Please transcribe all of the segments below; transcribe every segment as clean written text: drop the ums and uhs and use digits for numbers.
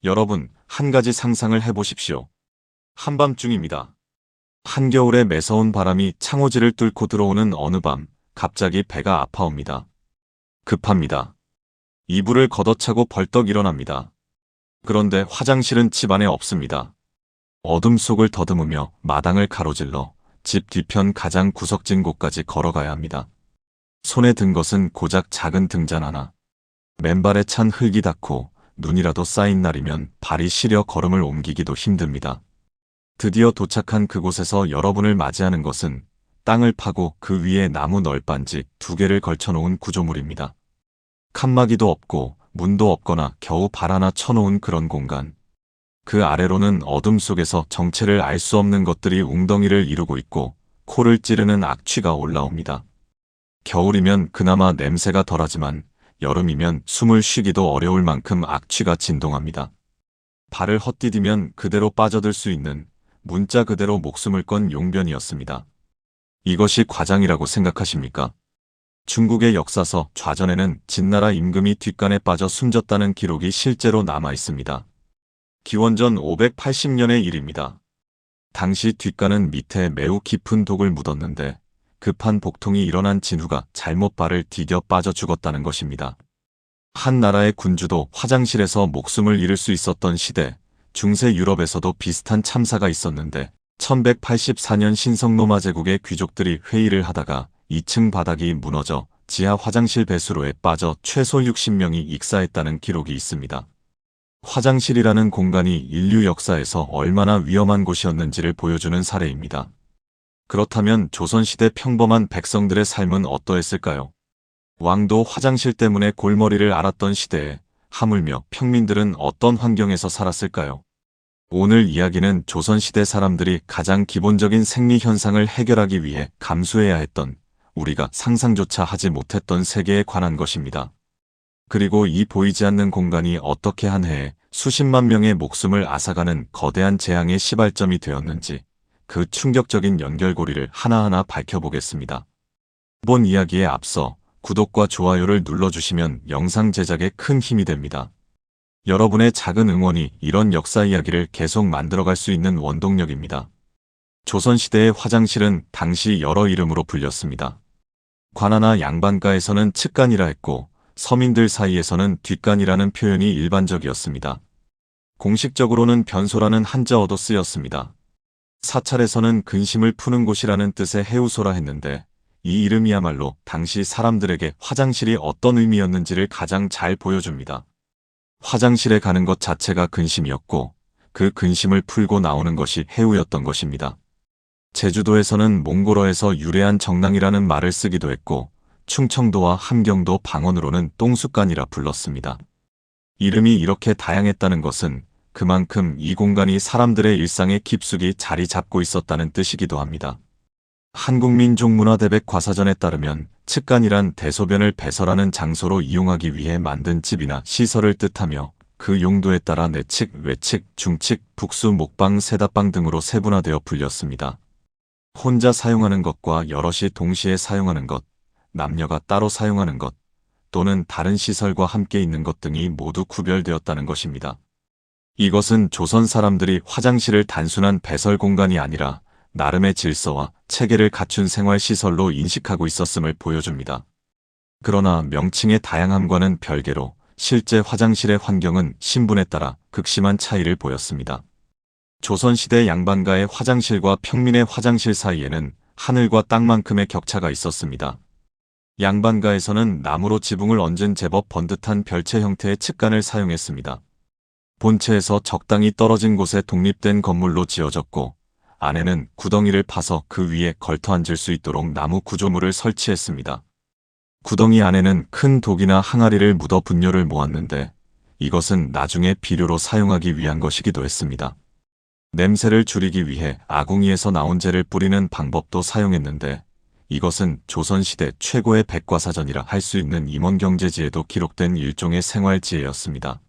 여러분, 한 가지 상상을 해보십시오. 한밤중입니다. 한겨울에 매서운 바람이 창호지를 뚫고 들어오는 어느 밤, 갑자기 배가 아파옵니다. 급합니다. 이불을 걷어차고 벌떡 일어납니다. 그런데 화장실은 집안에 없습니다. 어둠 속을 더듬으며 마당을 가로질러 집 뒤편 가장 구석진 곳까지 걸어가야 합니다. 손에 든 것은 고작 작은 등잔 하나. 맨발에 찬 흙이 닿고 눈이라도 쌓인 날이면 발이 시려 걸음을 옮기기도 힘듭니다. 드디어 도착한 그곳에서 여러분을 맞이하는 것은 땅을 파고 그 위에 나무 널빤지 2개를 걸쳐놓은 구조물입니다. 칸막이도 없고 문도 없거나 겨우 발 하나 쳐놓은 그런 공간. 그 아래로는 어둠 속에서 정체를 알 수 없는 것들이 웅덩이를 이루고 있고 코를 찌르는 악취가 올라옵니다. 겨울이면 그나마 냄새가 덜하지만 여름이면 숨을 쉬기도 어려울 만큼 악취가 진동합니다. 발을 헛디디면 그대로 빠져들 수 있는 문자 그대로 목숨을 건 용변이었습니다. 이것이 과장이라고 생각하십니까? 중국의 역사서 좌전에는 진나라 임금이 뒷간에 빠져 숨졌다는 기록이 실제로 남아 있습니다. 기원전 580년의 일입니다. 당시 뒷간은 밑에 매우 깊은 독을 묻었는데 급한 복통이 일어난 진후가 잘못 발을 디뎌 빠져 죽었다는 것입니다. 한 나라의 군주도 화장실에서 목숨을 잃을 수 있었던 시대, 중세 유럽에서도 비슷한 참사가 있었는데 1184년 신성로마 제국의 귀족들이 회의를 하다가 2층 바닥이 무너져 지하 화장실 배수로에 빠져 최소 60명이 익사했다는 기록이 있습니다. 화장실이라는 공간이 인류 역사에서 얼마나 위험한 곳이었는지를 보여주는 사례입니다. 그렇다면 조선시대 평범한 백성들의 삶은 어떠했을까요? 왕도 화장실 때문에 골머리를 앓았던 시대에 하물며 평민들은 어떤 환경에서 살았을까요? 오늘 이야기는 조선시대 사람들이 가장 기본적인 생리 현상을 해결하기 위해 감수해야 했던, 우리가 상상조차 하지 못했던 세계에 관한 것입니다. 그리고 이 보이지 않는 공간이 어떻게 한 해에 수십만 명의 목숨을 앗아가는 거대한 재앙의 시발점이 되었는지 그 충격적인 연결고리를 하나하나 밝혀보겠습니다. 이번 이야기에 앞서 구독과 좋아요를 눌러주시면 영상 제작에 큰 힘이 됩니다. 여러분의 작은 응원이 이런 역사 이야기를 계속 만들어갈 수 있는 원동력입니다. 조선시대의 화장실은 당시 여러 이름으로 불렸습니다. 관아나 양반가에서는 측간이라 했고 서민들 사이에서는 뒷간이라는 표현이 일반적이었습니다. 공식적으로는 변소라는 한자어도 쓰였습니다. 사찰에서는 근심을 푸는 곳이라는 뜻의 해우소라 했는데 이 이름이야말로 당시 사람들에게 화장실이 어떤 의미였는지를 가장 잘 보여줍니다. 화장실에 가는 것 자체가 근심이었고 그 근심을 풀고 나오는 것이 해우였던 것입니다. 제주도에서는 몽골어에서 유래한 정랑이라는 말을 쓰기도 했고 충청도와 함경도 방언으로는 똥숫간이라 불렀습니다. 이름이 이렇게 다양했다는 것은 그만큼 이 공간이 사람들의 일상에 깊숙이 자리 잡고 있었다는 뜻이기도 합니다. 한국민족문화대백 과사전에 따르면 측간이란 대소변을 배설하는 장소로 이용하기 위해 만든 집이나 시설을 뜻하며 그 용도에 따라 내측, 외측, 중측, 북수, 목방, 세다방 등으로 세분화되어 불렸습니다. 혼자 사용하는 것과 여럿이 동시에 사용하는 것, 남녀가 따로 사용하는 것, 또는 다른 시설과 함께 있는 것 등이 모두 구별되었다는 것입니다. 이것은 조선 사람들이 화장실을 단순한 배설 공간이 아니라 나름의 질서와 체계를 갖춘 생활시설로 인식하고 있었음을 보여줍니다. 그러나 명칭의 다양함과는 별개로 실제 화장실의 환경은 신분에 따라 극심한 차이를 보였습니다. 조선시대 양반가의 화장실과 평민의 화장실 사이에는 하늘과 땅만큼의 격차가 있었습니다. 양반가에서는 나무로 지붕을 얹은 제법 번듯한 별채 형태의 측간을 사용했습니다. 본체에서 적당히 떨어진 곳에 독립된 건물로 지어졌고 안에는 구덩이를 파서 그 위에 걸터 앉을 수 있도록 나무 구조물을 설치했습니다. 구덩이 안에는 큰 독이나 항아리를 묻어 분뇨를 모았는데 이것은 나중에 비료로 사용하기 위한 것이기도 했습니다. 냄새를 줄이기 위해 아궁이에서 나온 재를 뿌리는 방법도 사용했는데 이것은 조선시대 최고의 백과사전이라 할 수 있는 임원경제지에도 기록된 일종의 생활지혜였습니다.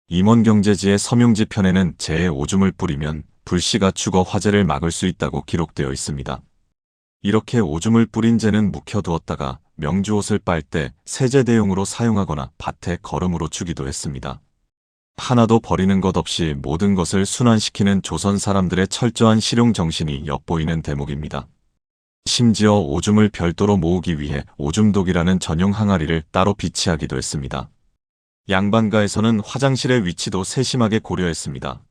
임원경제지의 서명지 편에는 재에 오줌을 뿌리면 불씨가 죽어 화재를 막을 수 있다고 기록되어 있습니다. 이렇게 오줌을 뿌린 재는 묵혀두었다가 명주옷을 빨 때 세제 대용으로 사용하거나 밭에 거름으로 주기도 했습니다. 하나도 버리는 것 없이 모든 것을 순환시키는 조선 사람들의 철저한 실용 정신이 엿보이는 대목입니다. 심지어 오줌을 별도로 모으기 위해 오줌독이라는 전용 항아리를 따로 비치하기도 했습니다. 양반가에서는 화장실의 위치도 세심하게 고려했습니다.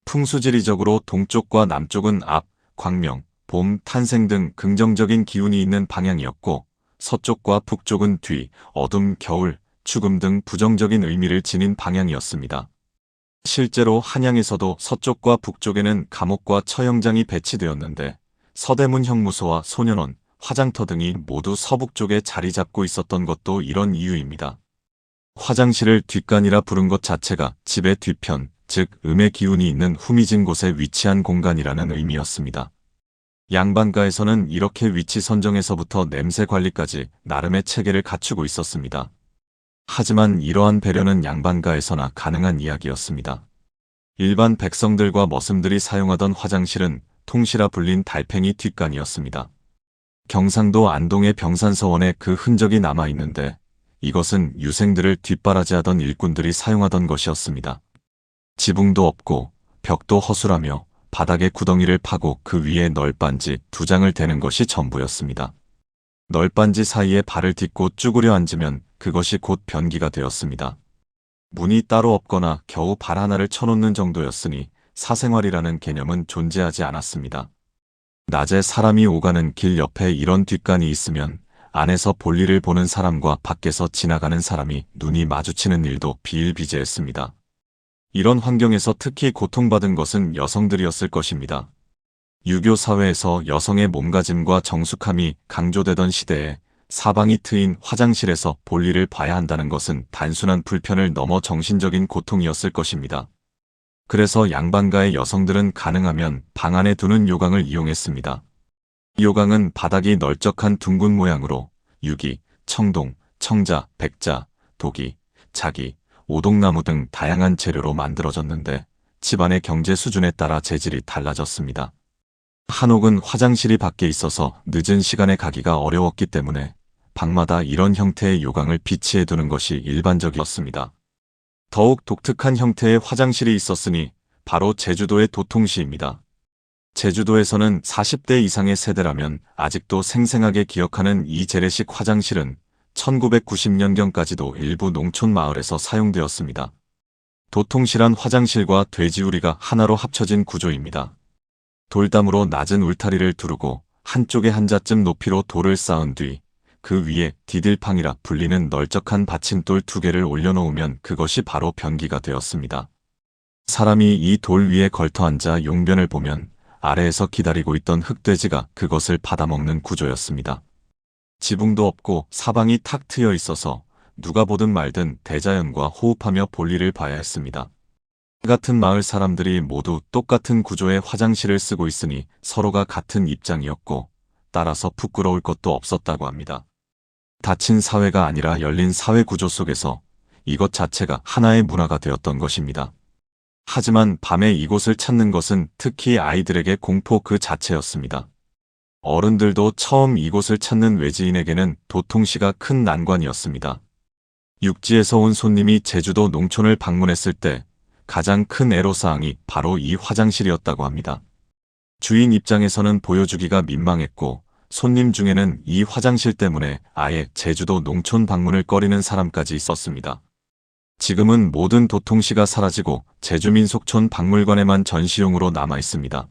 풍수지리적으로 동쪽과 남쪽은 앞, 광명, 봄, 탄생 등 긍정적인 기운이 있는 방향이었고, 서쪽과 북쪽은 뒤, 어둠, 겨울, 죽음 등 부정적인 의미를 지닌 방향이었습니다. 실제로 한양에서도 서쪽과 북쪽에는 감옥과 처형장이 배치되었는데, 서대문 형무소와 소년원, 화장터 등이 모두 서북쪽에 자리 잡고 있었던 것도 이런 이유입니다. 화장실을 뒷간이라 부른 것 자체가 집의 뒤편, 즉 음의 기운이 있는 후미진 곳에 위치한 공간이라는 의미였습니다. 양반가에서는 이렇게 위치 선정에서부터 냄새 관리까지 나름의 체계를 갖추고 있었습니다. 하지만 이러한 배려는 양반가에서나 가능한 이야기였습니다. 일반 백성들과 머슴들이 사용하던 화장실은 통시라 불린 달팽이 뒷간이었습니다. 경상도 안동의 병산서원에 그 흔적이 남아있는데 이것은 유생들을 뒷바라지하던 일꾼들이 사용하던 것이었습니다. 지붕도 없고 벽도 허술하며 바닥에 구덩이를 파고 그 위에 널빤지 2장을 대는 것이 전부였습니다. 널빤지 사이에 발을 딛고 쭈그려 앉으면 그것이 곧 변기가 되었습니다. 문이 따로 없거나 겨우 발 하나를 쳐놓는 정도였으니 사생활이라는 개념은 존재하지 않았습니다. 낮에 사람이 오가는 길 옆에 이런 뒷간이 있으면 안에서 볼일을 보는 사람과 밖에서 지나가는 사람이 눈이 마주치는 일도 비일비재했습니다. 이런 환경에서 특히 고통받은 것은 여성들이었을 것입니다. 유교 사회에서 여성의 몸가짐과 정숙함이 강조되던 시대에 사방이 트인 화장실에서 볼일을 봐야 한다는 것은 단순한 불편을 넘어 정신적인 고통이었을 것입니다. 그래서 양반가의 여성들은 가능하면 방 안에 두는 요강을 이용했습니다. 요강은 바닥이 널쩍한 둥근 모양으로 유기, 청동, 청자, 백자, 도기, 자기, 오동나무 등 다양한 재료로 만들어졌는데 집안의 경제 수준에 따라 재질이 달라졌습니다. 한옥은 화장실이 밖에 있어서 늦은 시간에 가기가 어려웠기 때문에 방마다 이런 형태의 요강을 비치해 두는 것이 일반적이었습니다. 더욱 독특한 형태의 화장실이 있었으니 바로 제주도의 도통시입니다. 제주도에서는 40대 이상의 세대라면 아직도 생생하게 기억하는 이 재래식 화장실은 1990년경까지도 일부 농촌 마을에서 사용되었습니다. 도통시란 화장실과 돼지우리가 하나로 합쳐진 구조입니다. 돌담으로 낮은 울타리를 두르고 한쪽에 한자쯤 높이로 돌을 쌓은 뒤 그 위에 디딜팡이라 불리는 널쩍한 받침돌 2개를 올려놓으면 그것이 바로 변기가 되었습니다. 사람이 이 돌 위에 걸터앉아 용변을 보면 아래에서 기다리고 있던 흑돼지가 그것을 받아먹는 구조였습니다. 지붕도 없고 사방이 탁 트여 있어서 누가 보든 말든 대자연과 호흡하며 볼일을 봐야 했습니다. 같은 마을 사람들이 모두 똑같은 구조의 화장실을 쓰고 있으니 서로가 같은 입장이었고 따라서 부끄러울 것도 없었다고 합니다. 닫힌 사회가 아니라 열린 사회 구조 속에서 이것 자체가 하나의 문화가 되었던 것입니다. 하지만 밤에 이곳을 찾는 것은 특히 아이들에게 공포 그 자체였습니다. 어른들도 처음 이곳을 찾는 외지인에게는 도통시가 큰 난관이었습니다. 육지에서 온 손님이 제주도 농촌을 방문했을 때 가장 큰 애로사항이 바로 이 화장실이었다고 합니다. 주인 입장에서는 보여주기가 민망했고 손님 중에는 이 화장실 때문에 아예 제주도 농촌 방문을 꺼리는 사람까지 있었습니다. 지금은 모든 도통시가 사라지고 제주민속촌 박물관에만 전시용으로 남아 있습니다.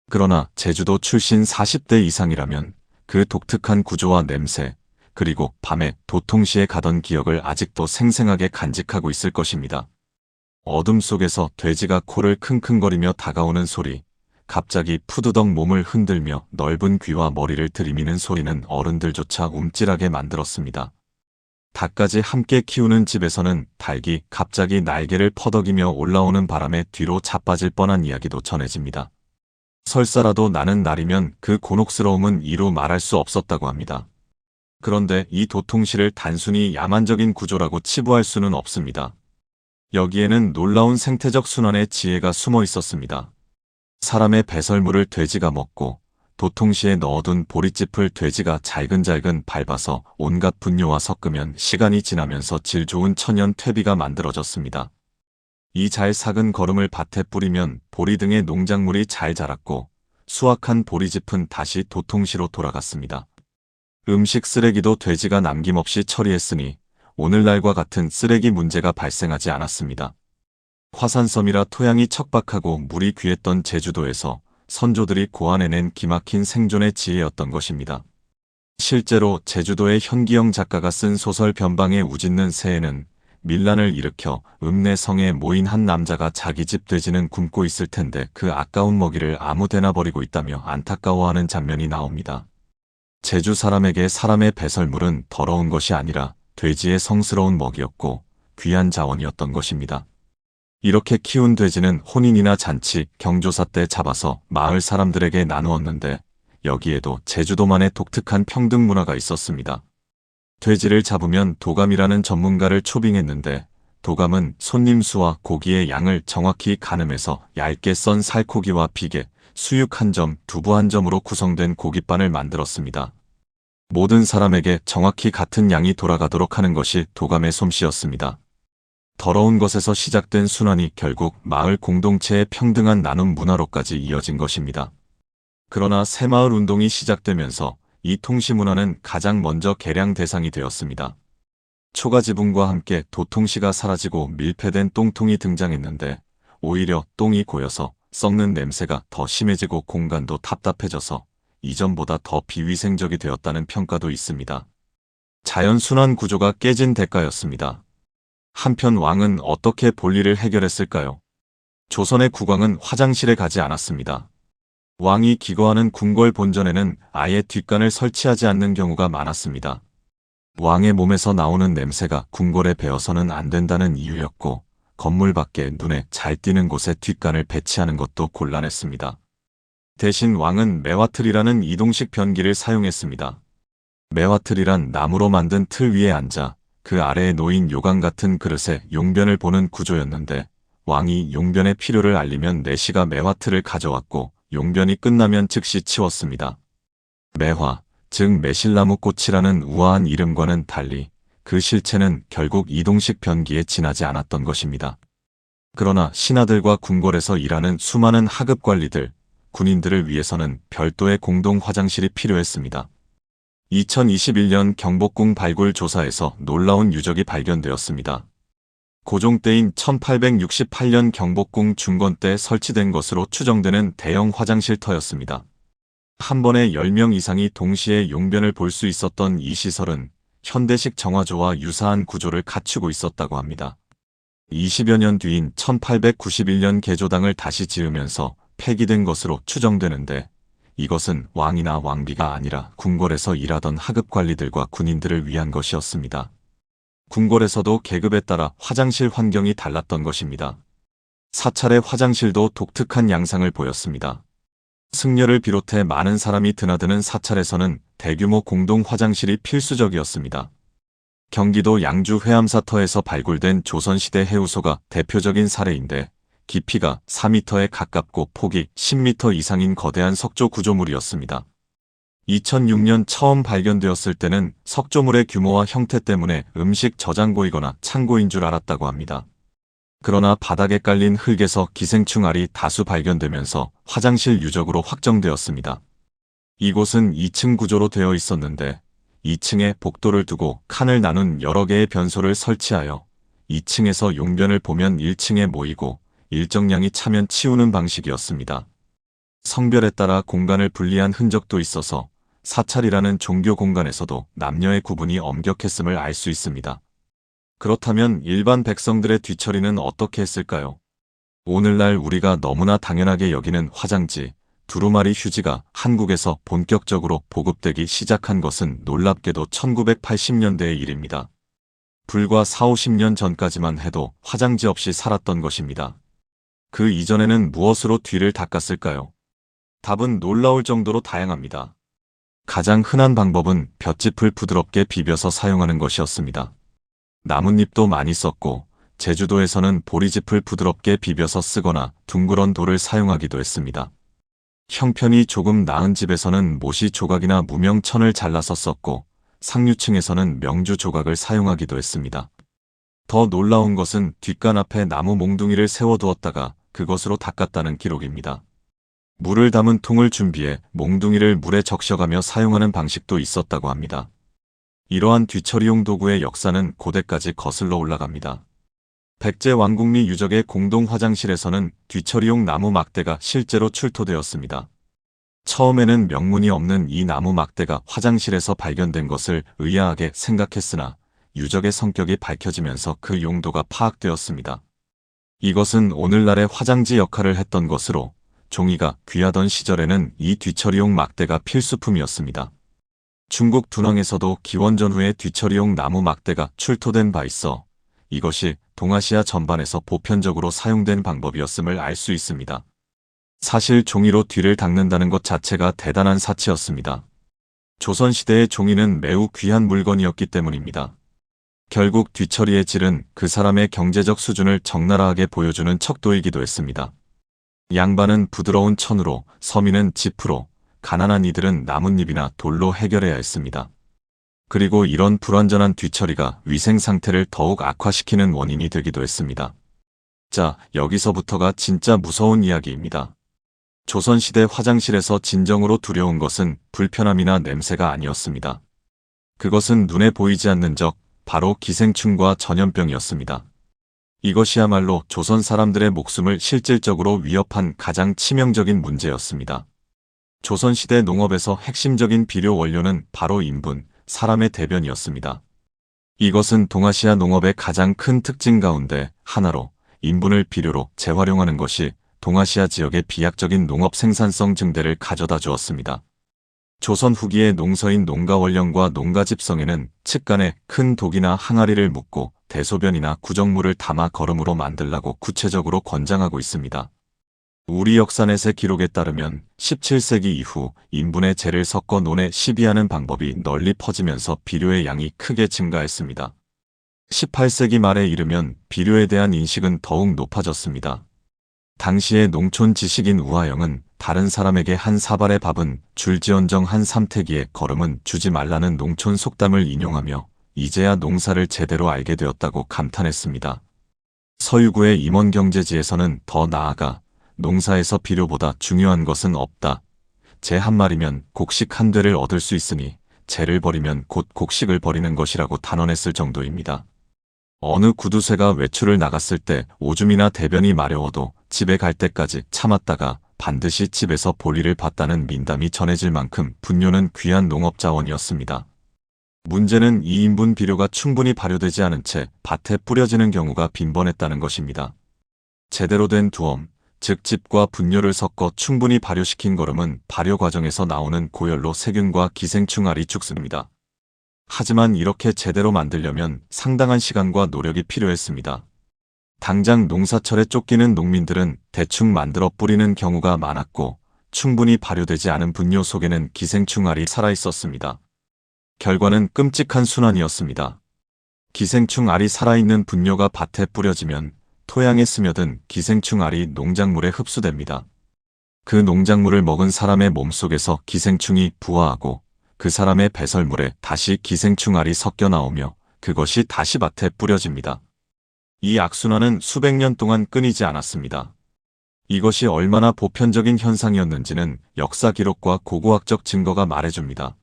그러나 제주도 출신 40대 이상이라면 그 독특한 구조와 냄새, 그리고 밤에 도통시에 가던 기억을 아직도 생생하게 간직하고 있을 것입니다. 어둠 속에서 돼지가 코를 킁킁거리며 다가오는 소리, 갑자기 푸드덕 몸을 흔들며 넓은 귀와 머리를 들이미는 소리는 어른들조차 움찔하게 만들었습니다. 닭까지 함께 키우는 집에서는 닭이 갑자기 날개를 퍼덕이며 올라오는 바람에 뒤로 자빠질 뻔한 이야기도 전해집니다. 설사라도 나는 날이면 그 곤혹스러움은 이루 말할 수 없었다고 합니다. 그런데 이 도통시를 단순히 야만적인 구조라고 치부할 수는 없습니다. 여기에는 놀라운 생태적 순환의 지혜가 숨어 있었습니다. 사람의 배설물을 돼지가 먹고 도통시에 넣어둔 보릿짚을 돼지가 잘근잘근 밟아서 온갖 분뇨와 섞으면 시간이 지나면서 질 좋은 천연 퇴비가 만들어졌습니다. 이 잘 삭은 거름을 밭에 뿌리면 보리 등의 농작물이 잘 자랐고 수확한 보리짚은 다시 도통시로 돌아갔습니다. 음식 쓰레기도 돼지가 남김없이 처리했으니 오늘날과 같은 쓰레기 문제가 발생하지 않았습니다. 화산섬이라 토양이 척박하고 물이 귀했던 제주도에서 선조들이 고안해낸 기막힌 생존의 지혜였던 것입니다. 실제로 제주도의 현기영 작가가 쓴 소설 변방의 우짖는 새에는 밀란을 일으켜 읍내성에 모인 한 남자가 자기 집 돼지는 굶고 있을 텐데 그 아까운 먹이를 아무데나 버리고 있다며 안타까워하는 장면이 나옵니다. 제주 사람에게 사람의 배설물은 더러운 것이 아니라 돼지의 성스러운 먹이였고 귀한 자원이었던 것입니다. 이렇게 키운 돼지는 혼인이나 잔치, 경조사 때 잡아서 마을 사람들에게 나누었는데 여기에도 제주도만의 독특한 평등 문화가 있었습니다. 돼지를 잡으면 도감이라는 전문가를 초빙했는데 도감은 손님 수와 고기의 양을 정확히 가늠해서 얇게 썬 살코기와 비계, 수육 한 점, 두부 한 점으로 구성된 고깃반을 만들었습니다. 모든 사람에게 정확히 같은 양이 돌아가도록 하는 것이 도감의 솜씨였습니다. 더러운 것에서 시작된 순환이 결국 마을 공동체의 평등한 나눔 문화로까지 이어진 것입니다. 그러나 새마을 운동이 시작되면서 이 통시문화는 가장 먼저 개량 대상이 되었습니다. 초가지붕과 함께 도통시가 사라지고 밀폐된 똥통이 등장했는데 오히려 똥이 고여서 썩는 냄새가 더 심해지고 공간도 답답해져서 이전보다 더 비위생적이 되었다는 평가도 있습니다. 자연순환 구조가 깨진 대가였습니다. 한편 왕은 어떻게 볼일을 해결했을까요? 조선의 국왕은 화장실에 가지 않았습니다. 왕이 기거하는 궁궐 본전에는 아예 뒷간을 설치하지 않는 경우가 많았습니다. 왕의 몸에서 나오는 냄새가 궁궐에 배어서는 안 된다는 이유였고 건물 밖에 눈에 잘 띄는 곳에 뒷간을 배치하는 것도 곤란했습니다. 대신 왕은 매화틀이라는 이동식 변기를 사용했습니다. 매화틀이란 나무로 만든 틀 위에 앉아 그 아래에 놓인 요강 같은 그릇에 용변을 보는 구조였는데 왕이 용변의 필요를 알리면 내시가 매화틀을 가져왔고 용변이 끝나면 즉시 치웠습니다. 매화, 즉 매실나무꽃이라는 우아한 이름과는 달리 그 실체는 결국 이동식 변기에 지나지 않았던 것입니다. 그러나 신하들과 궁궐에서 일하는 수많은 하급 관리들, 군인들을 위해서는 별도의 공동 화장실이 필요했습니다. 2021년 경복궁 발굴 조사에서 놀라운 유적이 발견되었습니다. 고종 때인 1868년 경복궁 중건 때 설치된 것으로 추정되는 대형 화장실터였습니다. 한 번에 10명 이상이 동시에 용변을 볼 수 있었던 이 시설은 현대식 정화조와 유사한 구조를 갖추고 있었다고 합니다. 20여 년 뒤인 1891년 개조당을 다시 지으면서 폐기된 것으로 추정되는데 이것은 왕이나 왕비가 아니라 궁궐에서 일하던 하급 관리들과 군인들을 위한 것이었습니다. 궁궐에서도 계급에 따라 화장실 환경이 달랐던 것입니다. 사찰의 화장실도 독특한 양상을 보였습니다. 승려를 비롯해 많은 사람이 드나드는 사찰에서는 대규모 공동 화장실이 필수적이었습니다. 경기도 양주 회암사터에서 발굴된 조선시대 해우소가 대표적인 사례인데 깊이가 4m에 가깝고 폭이 10m 이상인 거대한 석조 구조물이었습니다. 2006년 처음 발견되었을 때는 석조물의 규모와 형태 때문에 음식 저장고이거나 창고인 줄 알았다고 합니다. 그러나 바닥에 깔린 흙에서 기생충 알이 다수 발견되면서 화장실 유적으로 확정되었습니다. 이곳은 2층 구조로 되어 있었는데 2층에 복도를 두고 칸을 나눈 여러 개의 변소를 설치하여 2층에서 용변을 보면 1층에 모이고 일정량이 차면 치우는 방식이었습니다. 성별에 따라 공간을 분리한 흔적도 있어서 사찰이라는 종교 공간에서도 남녀의 구분이 엄격했음을 알 수 있습니다. 그렇다면 일반 백성들의 뒤처리는 어떻게 했을까요? 오늘날 우리가 너무나 당연하게 여기는 화장지, 두루마리 휴지가 한국에서 본격적으로 보급되기 시작한 것은 놀랍게도 1980년대의 일입니다. 불과 40~50년 전까지만 해도 화장지 없이 살았던 것입니다. 그 이전에는 무엇으로 뒤를 닦았을까요? 답은 놀라울 정도로 다양합니다. 가장 흔한 방법은 볏짚을 부드럽게 비벼서 사용하는 것이었습니다. 나뭇잎도 많이 썼고 제주도에서는 보리짚을 부드럽게 비벼서 쓰거나 둥그런 돌을 사용하기도 했습니다. 형편이 조금 나은 집에서는 모시 조각이나 무명천을 잘라서 썼고 상류층에서는 명주 조각을 사용하기도 했습니다. 더 놀라운 것은 뒷간 앞에 나무 몽둥이를 세워두었다가 그것으로 닦았다는 기록입니다. 물을 담은 통을 준비해 몽둥이를 물에 적셔가며 사용하는 방식도 있었다고 합니다. 이러한 뒤처리용 도구의 역사는 고대까지 거슬러 올라갑니다. 백제 왕궁리 유적의 공동 화장실에서는 뒤처리용 나무 막대가 실제로 출토되었습니다. 처음에는 명문이 없는 이 나무 막대가 화장실에서 발견된 것을 의아하게 생각했으나 유적의 성격이 밝혀지면서 그 용도가 파악되었습니다. 이것은 오늘날의 화장지 역할을 했던 것으로 종이가 귀하던 시절에는 이 뒤처리용 막대가 필수품이었습니다. 중국 둔왕에서도 기원 전후에 뒤처리용 나무 막대가 출토된 바 있어 이것이 동아시아 전반에서 보편적으로 사용된 방법이었음을 알 수 있습니다. 사실 종이로 뒤를 닦는다는 것 자체가 대단한 사치였습니다. 조선시대의 종이는 매우 귀한 물건이었기 때문입니다. 결국 뒤처리의 질은 그 사람의 경제적 수준을 적나라하게 보여주는 척도이기도 했습니다. 양반은 부드러운 천으로, 서민은 지프로, 가난한 이들은 나뭇잎이나 돌로 해결해야 했습니다. 그리고 이런 불완전한 뒤처리가 위생 상태를 더욱 악화시키는 원인이 되기도 했습니다. 자, 여기서부터가 진짜 무서운 이야기입니다. 조선시대 화장실에서 진정으로 두려운 것은 불편함이나 냄새가 아니었습니다. 그것은 눈에 보이지 않는 적, 바로 기생충과 전염병이었습니다. 이것이야말로 조선 사람들의 목숨을 실질적으로 위협한 가장 치명적인 문제였습니다. 조선시대 농업에서 핵심적인 비료 원료는 바로 인분, 사람의 대변이었습니다. 이것은 동아시아 농업의 가장 큰 특징 가운데 하나로 인분을 비료로 재활용하는 것이 동아시아 지역의 비약적인 농업 생산성 증대를 가져다 주었습니다. 조선 후기의 농서인 농가원령과 농가집성에는 측간에 큰 독이나 항아리를 묻고 대소변이나 구정물을 담아 거름으로 만들라고 구체적으로 권장하고 있습니다. 우리 역사넷의 기록에 따르면 17세기 이후 인분에 재를 섞어 논에 시비하는 방법이 널리 퍼지면서 비료의 양이 크게 증가했습니다. 18세기 말에 이르면 비료에 대한 인식은 더욱 높아졌습니다. 당시의 농촌 지식인 우하영은 다른 사람에게 한 사발의 밥은 줄지언정 한 삼태기의 거름은 주지 말라는 농촌 속담을 인용하며 이제야 농사를 제대로 알게 되었다고 감탄했습니다. 서유구의 임원경제지에서는 더 나아가 농사에서 비료보다 중요한 것은 없다. 재 한 마리면 곡식 한 되를 얻을 수 있으니 재를 버리면 곧 곡식을 버리는 것이라고 단언했을 정도입니다. 어느 구두쇠가 외출을 나갔을 때 오줌이나 대변이 마려워도 집에 갈 때까지 참았다가 반드시 집에서 볼일을 봤다는 민담이 전해질 만큼 분뇨는 귀한 농업자원이었습니다. 문제는 2인분 비료가 충분히 발효되지 않은 채 밭에 뿌려지는 경우가 빈번했다는 것입니다. 제대로 된 두엄, 즉 즙과 분뇨를 섞어 충분히 발효시킨 거름은 발효 과정에서 나오는 고열로 세균과 기생충알이 죽습니다. 하지만 이렇게 제대로 만들려면 상당한 시간과 노력이 필요했습니다. 당장 농사철에 쫓기는 농민들은 대충 만들어 뿌리는 경우가 많았고 충분히 발효되지 않은 분뇨 속에는 기생충알이 살아있었습니다. 결과는 끔찍한 순환이었습니다. 기생충알이 살아있는 분뇨가 밭에 뿌려지면 토양에 스며든 기생충알이 농작물에 흡수됩니다. 그 농작물을 먹은 사람의 몸속에서 기생충이 부화하고 그 사람의 배설물에 다시 기생충알이 섞여 나오며 그것이 다시 밭에 뿌려집니다. 이 악순환은 수백 년 동안 끊이지 않았습니다. 이것이 얼마나 보편적인 현상이었는지는 역사 기록과 고고학적 증거가 말해줍니다.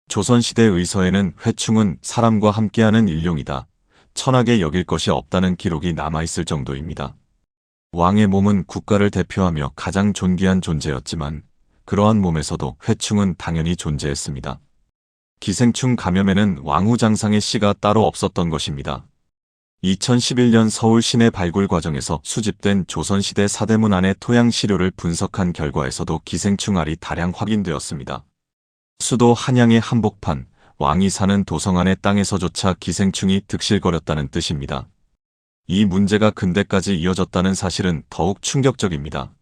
조선시대 의서에는 회충은 사람과 함께하는 일용이다. 천하게 여길 것이 없다는 기록이 남아있을 정도입니다. 왕의 몸은 국가를 대표하며 가장 존귀한 존재였지만 그러한 몸에서도 회충은 당연히 존재했습니다. 기생충 감염에는 왕후장상의 씨가 따로 없었던 것입니다. 2011년 서울 시내 발굴 과정에서 수집된 조선시대 사대문 안의 토양 시료를 분석한 결과에서도 기생충알이 다량 확인되었습니다. 수도 한양의 한복판, 왕이 사는 도성 안의 땅에서조차 기생충이 득실거렸다는 뜻입니다. 이 문제가 근대까지 이어졌다는 사실은 더욱 충격적입니다.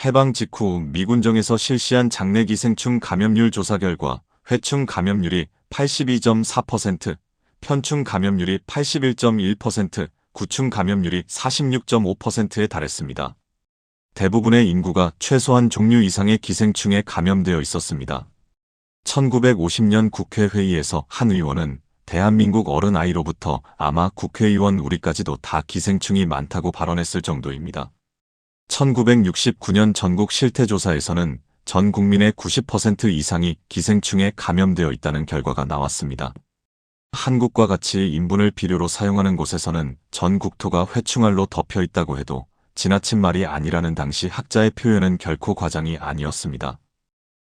해방 직후 미군정에서 실시한 장내 기생충 감염률 조사 결과 회충 감염률이 82.4%, 편충 감염률이 81.1%, 구충 감염률이 46.5%에 달했습니다. 대부분의 인구가 최소한 종류 이상의 기생충에 감염되어 있었습니다. 1950년 국회 회의에서 한 의원은 대한민국 어른아이로부터 아마 국회의원 우리까지도 다 기생충이 많다고 발언했을 정도입니다. 1969년 전국 실태조사에서는 전 국민의 90% 이상이 기생충에 감염되어 있다는 결과가 나왔습니다. 한국과 같이 인분을 비료로 사용하는 곳에서는 전 국토가 회충알로 덮여 있다고 해도 지나친 말이 아니라는 당시 학자의 표현은 결코 과장이 아니었습니다.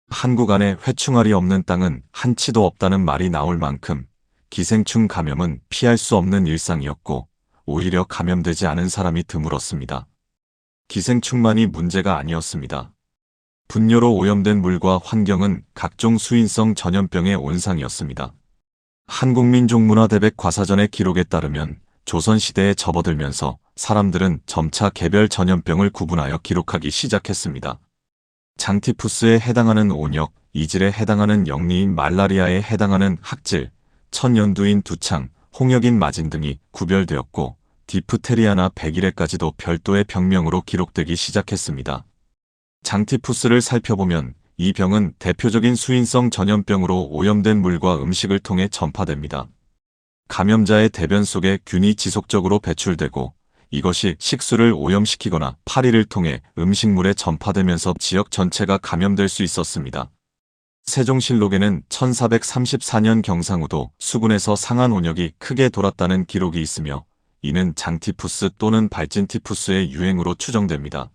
한국 안에 회충알이 없는 땅은 한치도 없다는 말이 나올 만큼 기생충 감염은 피할 수 없는 일상이었고 오히려 감염되지 않은 사람이 드물었습니다. 기생충만이 문제가 아니었습니다. 분뇨로 오염된 물과 환경은 각종 수인성 전염병의 온상이었습니다. 한국민족문화대백 과사전의 기록에 따르면 조선시대에 접어들면서 사람들은 점차 개별 전염병을 구분하여 기록하기 시작했습니다. 장티푸스에 해당하는 온역, 이질에 해당하는 영리인 말라리아에 해당하는 학질, 천연두인 두창, 홍역인 마진 등이 구별되었고 디프테리아나 백일해까지도 별도의 병명으로 기록되기 시작했습니다. 장티푸스를 살펴보면 이 병은 대표적인 수인성 전염병으로 오염된 물과 음식을 통해 전파됩니다. 감염자의 대변 속에 균이 지속적으로 배출되고 이것이 식수를 오염시키거나 파리를 통해 음식물에 전파되면서 지역 전체가 감염될 수 있었습니다. 세종실록에는 1434년 경상우도 수군에서 상한 온역이 크게 돌았다는 기록이 있으며 이는 장티푸스 또는 발진티푸스의 유행으로 추정됩니다.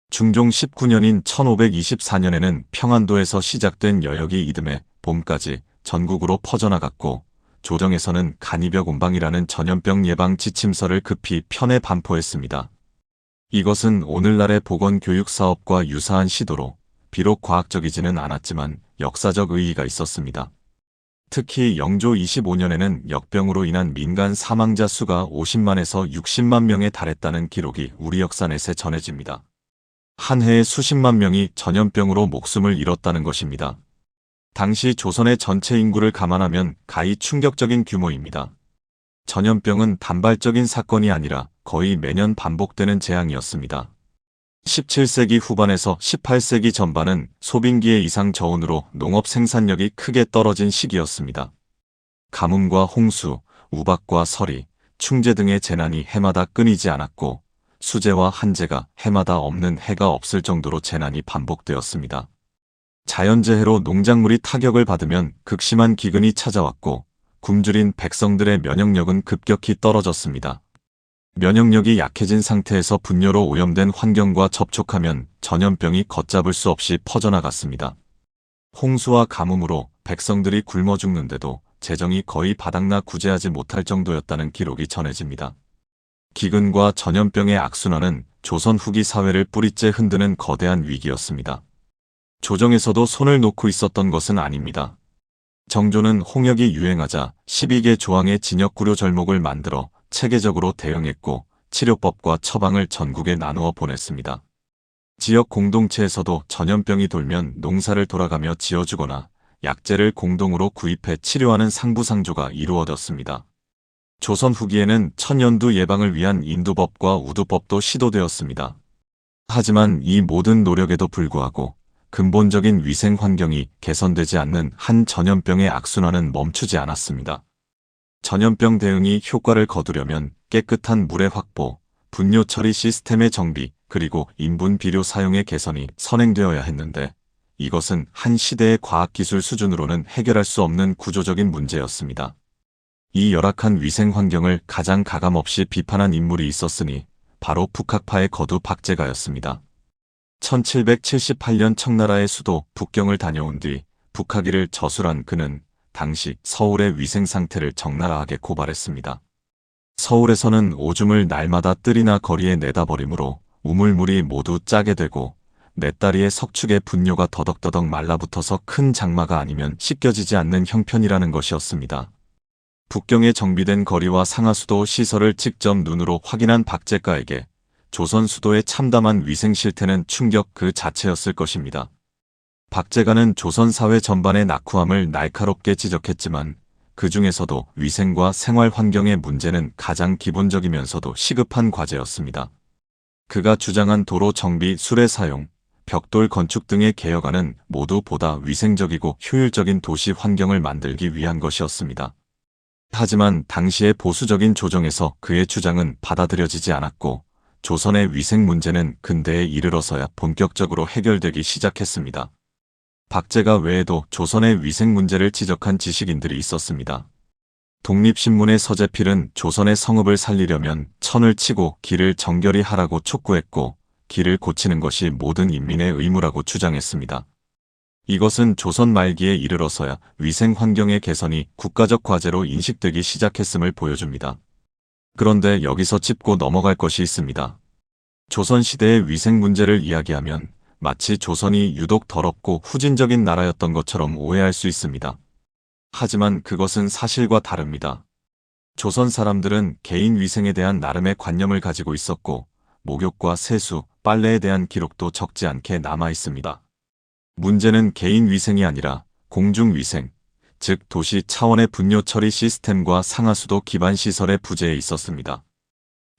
중종 19년인 1524년에는 평안도에서 시작된 여역이 이듬해 봄까지 전국으로 퍼져나갔고 조정에서는 간이벽 온방이라는 전염병 예방 지침서를 급히 편에 반포했습니다. 이것은 오늘날의 보건교육사업과 유사한 시도로 비록 과학적이지는 않았지만 역사적 의의가 있었습니다. 특히 영조 25년에는 역병으로 인한 민간 사망자 수가 50만에서 60만 명에 달했다는 기록이 우리 역사넷에 전해집니다. 한 해에 수십만 명이 전염병으로 목숨을 잃었다는 것입니다. 당시 조선의 전체 인구를 감안하면 가히 충격적인 규모입니다. 전염병은 단발적인 사건이 아니라 거의 매년 반복되는 재앙이었습니다. 17세기 후반에서 18세기 전반은 소빙기의 이상 저온으로 농업 생산력이 크게 떨어진 시기였습니다. 가뭄과 홍수, 우박과 서리, 충재 등의 재난이 해마다 끊이지 않았고 수재와 한재가 해마다 없는 해가 없을 정도로 재난이 반복되었습니다. 자연재해로 농작물이 타격을 받으면 극심한 기근이 찾아왔고 굶주린 백성들의 면역력은 급격히 떨어졌습니다. 면역력이 약해진 상태에서 분뇨로 오염된 환경과 접촉하면 전염병이 걷잡을 수 없이 퍼져나갔습니다. 홍수와 가뭄으로 백성들이 굶어 죽는데도 재정이 거의 바닥나 구제하지 못할 정도였다는 기록이 전해집니다. 기근과 전염병의 악순환은 조선 후기 사회를 뿌리째 흔드는 거대한 위기였습니다. 조정에서도 손을 놓고 있었던 것은 아닙니다. 정조는 홍역이 유행하자 12개 조항의 진역구료 절목을 만들어 체계적으로 대응했고 치료법과 처방을 전국에 나누어 보냈습니다. 지역 공동체에서도 전염병이 돌면 농사를 돌아가며 지어주거나 약재를 공동으로 구입해 치료하는 상부상조가 이루어졌습니다. 조선 후기에는 천연두 예방을 위한 인두법과 우두법도 시도되었습니다. 하지만 이 모든 노력에도 불구하고 근본적인 위생 환경이 개선되지 않는 한 전염병의 악순환은 멈추지 않았습니다. 전염병 대응이 효과를 거두려면 깨끗한 물의 확보, 분뇨 처리 시스템의 정비, 그리고 인분 비료 사용의 개선이 선행되어야 했는데 이것은 한 시대의 과학기술 수준으로는 해결할 수 없는 구조적인 문제였습니다. 이 열악한 위생 환경을 가장 가감없이 비판한 인물이 있었으니 바로 북학파의 거두 박제가였습니다. 1778년 청나라의 수도 북경을 다녀온 뒤 북학이를 저술한 그는 당시 서울의 위생 상태를 적나라하게 고발했습니다. 서울에서는 오줌을 날마다 뜰이나 거리에 내다 버리므로 우물물이 모두 짜게 되고 내 다리의 석축에 분뇨가 더덕더덕 말라붙어서 큰 장마가 아니면 씻겨지지 않는 형편이라는 것이었습니다. 북경에 정비된 거리와 상하수도 시설을 직접 눈으로 확인한 박제가에게 조선 수도의 참담한 위생 실태는 충격 그 자체였을 것입니다. 박제가는 조선 사회 전반의 낙후함을 날카롭게 지적했지만 그 중에서도 위생과 생활 환경의 문제는 가장 기본적이면서도 시급한 과제였습니다. 그가 주장한 도로 정비, 수레 사용, 벽돌 건축 등의 개혁안은 모두 보다 위생적이고 효율적인 도시 환경을 만들기 위한 것이었습니다. 하지만 당시의 보수적인 조정에서 그의 주장은 받아들여지지 않았고 조선의 위생 문제는 근대에 이르러서야 본격적으로 해결되기 시작했습니다. 박제가 외에도 조선의 위생 문제를 지적한 지식인들이 있었습니다. 독립신문의 서재필은 조선의 성읍을 살리려면 천을 치고 길을 정결히 하라고 촉구했고 길을 고치는 것이 모든 인민의 의무라고 주장했습니다. 이것은 조선 말기에 이르러서야 위생 환경의 개선이 국가적 과제로 인식되기 시작했음을 보여줍니다. 그런데 여기서 짚고 넘어갈 것이 있습니다. 조선시대의 위생 문제를 이야기하면 마치 조선이 유독 더럽고 후진적인 나라였던 것처럼 오해할 수 있습니다. 하지만 그것은 사실과 다릅니다. 조선 사람들은 개인 위생에 대한 나름의 관념을 가지고 있었고 목욕과 세수, 빨래에 대한 기록도 적지 않게 남아 있습니다. 문제는 개인 위생이 아니라 공중위생, 즉 도시 차원의 분뇨 처리 시스템과 상하수도 기반 시설의 부재에 있었습니다.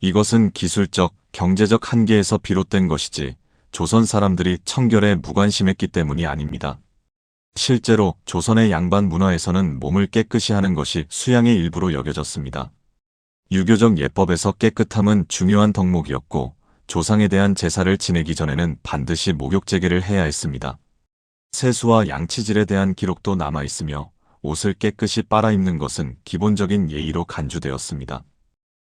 이것은 기술적, 경제적 한계에서 비롯된 것이지 조선 사람들이 청결에 무관심했기 때문이 아닙니다. 실제로 조선의 양반 문화에서는 몸을 깨끗이 하는 것이 수양의 일부로 여겨졌습니다. 유교적 예법에서 깨끗함은 중요한 덕목이었고 조상에 대한 제사를 지내기 전에는 반드시 목욕제계를 해야 했습니다. 세수와 양치질에 대한 기록도 남아있으며 옷을 깨끗이 빨아입는 것은 기본적인 예의로 간주되었습니다.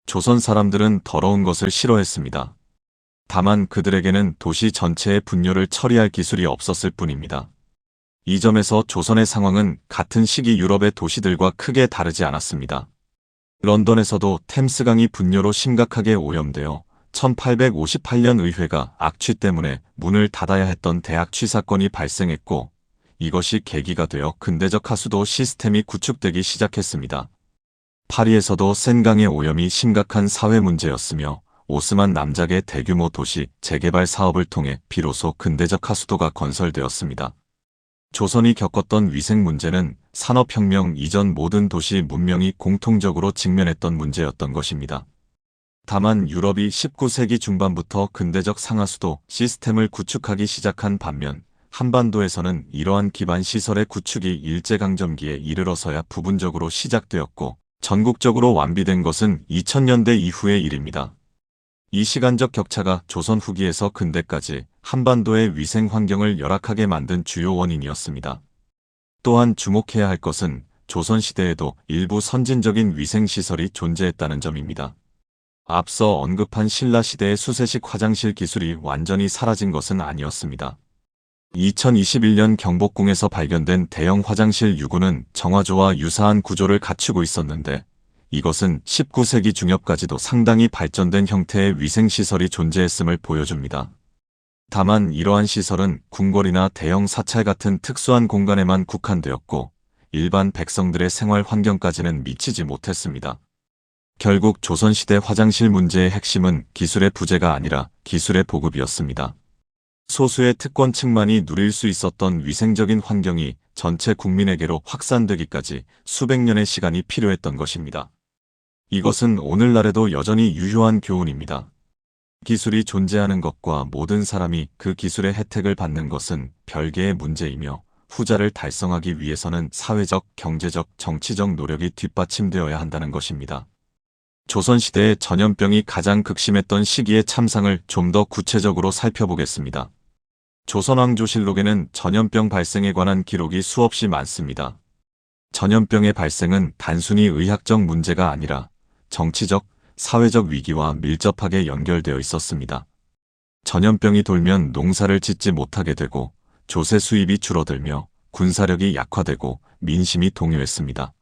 조선 사람들은 더러운 것을 싫어했습니다. 다만 그들에게는 도시 전체의 분뇨를 처리할 기술이 없었을 뿐입니다. 이 점에서 조선의 상황은 같은 시기 유럽의 도시들과 크게 다르지 않았습니다. 런던에서도 템스강이 분뇨로 심각하게 오염되어 1858년 의회가 악취 때문에 문을 닫아야 했던 대학취 사건이 발생했고 이것이 계기가 되어 근대적 하수도 시스템이 구축되기 시작했습니다. 파리에서도 센강의 오염이 심각한 사회 문제였으며 오스만 남작의 대규모 도시 재개발 사업을 통해 비로소 근대적 하수도가 건설되었습니다. 조선이 겪었던 위생 문제는 산업혁명 이전 모든 도시 문명이 공통적으로 직면했던 문제였던 것입니다. 다만 유럽이 19세기 중반부터 근대적 상하수도 시스템을 구축하기 시작한 반면 한반도에서는 이러한 기반 시설의 구축이 일제강점기에 이르러서야 부분적으로 시작되었고 전국적으로 완비된 것은 2000년대 이후의 일입니다. 이 시간적 격차가 조선 후기에서 근대까지 한반도의 위생 환경을 열악하게 만든 주요 원인이었습니다. 또한 주목해야 할 것은 조선시대에도 일부 선진적인 위생시설이 존재했다는 점입니다. 앞서 언급한 신라시대의 수세식 화장실 기술이 완전히 사라진 것은 아니었습니다. 2021년 경복궁에서 발견된 대형 화장실 유구는 정화조와 유사한 구조를 갖추고 있었는데 이것은 19세기 중엽까지도 상당히 발전된 형태의 위생시설이 존재했음을 보여줍니다. 다만 이러한 시설은 궁궐이나 대형 사찰 같은 특수한 공간에만 국한되었고 일반 백성들의 생활 환경까지는 미치지 못했습니다. 결국 조선시대 화장실 문제의 핵심은 기술의 부재가 아니라 기술의 보급이었습니다. 소수의 특권층만이 누릴 수 있었던 위생적인 환경이 전체 국민에게로 확산되기까지 수백 년의 시간이 필요했던 것입니다. 이것은 오늘날에도 여전히 유효한 교훈입니다. 기술이 존재하는 것과 모든 사람이 그 기술의 혜택을 받는 것은 별개의 문제이며 후자를 달성하기 위해서는 사회적, 경제적, 정치적 노력이 뒷받침되어야 한다는 것입니다. 조선시대의 전염병이 가장 극심했던 시기의 참상을 좀 더 구체적으로 살펴보겠습니다. 조선왕조실록에는 전염병 발생에 관한 기록이 수없이 많습니다. 전염병의 발생은 단순히 의학적 문제가 아니라 정치적, 사회적 위기와 밀접하게 연결되어 있었습니다. 전염병이 돌면 농사를 짓지 못하게 되고 조세 수입이 줄어들며 군사력이 약화되고 민심이 동요했습니다.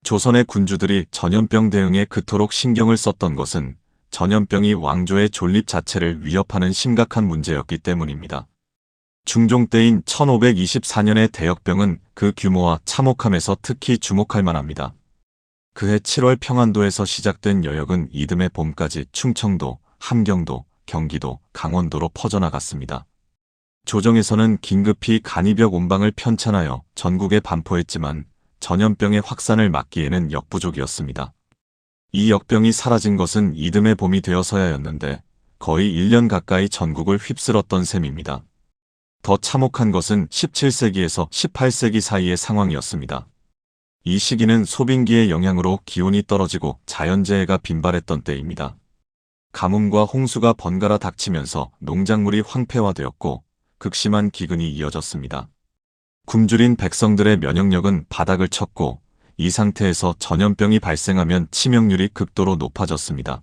조선의 군주들이 전염병 대응에 그토록 신경을 썼던 것은 전염병이 왕조의 존립 자체를 위협하는 심각한 문제였기 때문입니다. 중종 때인 1524년의 대역병은 그 규모와 참혹함에서 특히 주목할 만합니다. 그해 7월 평안도에서 시작된 여역은 이듬해 봄까지 충청도, 함경도, 경기도, 강원도로 퍼져나갔습니다. 조정에서는 긴급히 간이벽 온방을 편찬하여 전국에 반포했지만 전염병의 확산을 막기에는 역부족이었습니다. 이 역병이 사라진 것은 이듬해 봄이 되어서야였는데 거의 1년 가까이 전국을 휩쓸었던 셈입니다. 더 참혹한 것은 17세기에서 18세기 사이의 상황이었습니다. 이 시기는 소빙기의 영향으로 기온이 떨어지고 자연재해가 빈발했던 때입니다. 가뭄과 홍수가 번갈아 닥치면서 농작물이 황폐화되었고 극심한 기근이 이어졌습니다. 굶주린 백성들의 면역력은 바닥을 쳤고 이 상태에서 전염병이 발생하면 치명률이 극도로 높아졌습니다.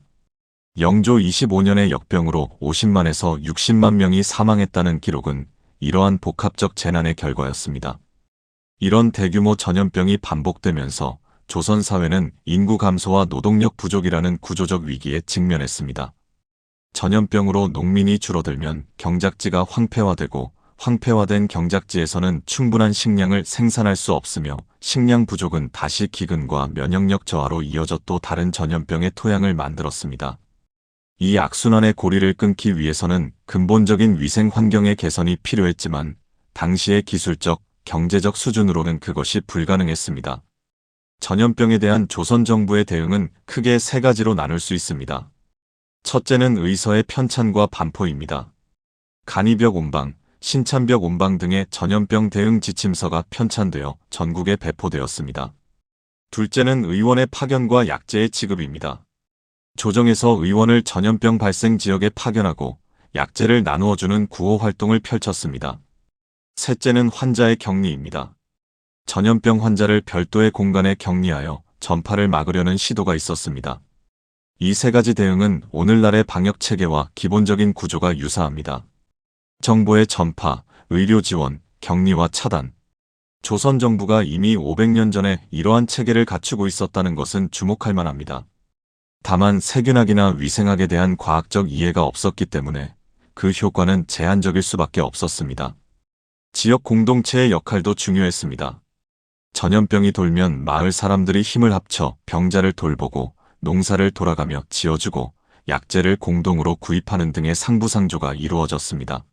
영조 25년의 역병으로 50만에서 60만 명이 사망했다는 기록은 이러한 복합적 재난의 결과였습니다. 이런 대규모 전염병이 반복되면서 조선 사회는 인구 감소와 노동력 부족이라는 구조적 위기에 직면했습니다. 전염병으로 농민이 줄어들면 경작지가 황폐화되고 황폐화된 경작지에서는 충분한 식량을 생산할 수 없으며 식량 부족은 다시 기근과 면역력 저하로 이어져 또 다른 전염병의 토양을 만들었습니다. 이 악순환의 고리를 끊기 위해서는 근본적인 위생 환경의 개선이 필요했지만 당시의 기술적, 경제적 수준으로는 그것이 불가능했습니다. 전염병에 대한 조선 정부의 대응은 크게 세 가지로 나눌 수 있습니다. 첫째는 의서의 편찬과 반포입니다. 간이벽 온방, 신찬벽 온방 등의 전염병 대응 지침서가 편찬되어 전국에 배포되었습니다. 둘째는 의원의 파견과 약재의 지급입니다. 조정에서 의원을 전염병 발생 지역에 파견하고 약재를 나누어주는 구호 활동을 펼쳤습니다. 셋째는 환자의 격리입니다. 전염병 환자를 별도의 공간에 격리하여 전파를 막으려는 시도가 있었습니다. 이 세 가지 대응은 오늘날의 방역 체계와 기본적인 구조가 유사합니다. 정보의 전파, 의료 지원, 격리와 차단. 조선 정부가 이미 500년 전에 이러한 체계를 갖추고 있었다는 것은 주목할 만합니다. 다만 세균학이나 위생학에 대한 과학적 이해가 없었기 때문에 그 효과는 제한적일 수밖에 없었습니다. 지역 공동체의 역할도 중요했습니다. 전염병이 돌면 마을 사람들이 힘을 합쳐 병자를 돌보고 농사를 돌아가며 지어주고 약재를 공동으로 구입하는 등의 상부상조가 이루어졌습니다.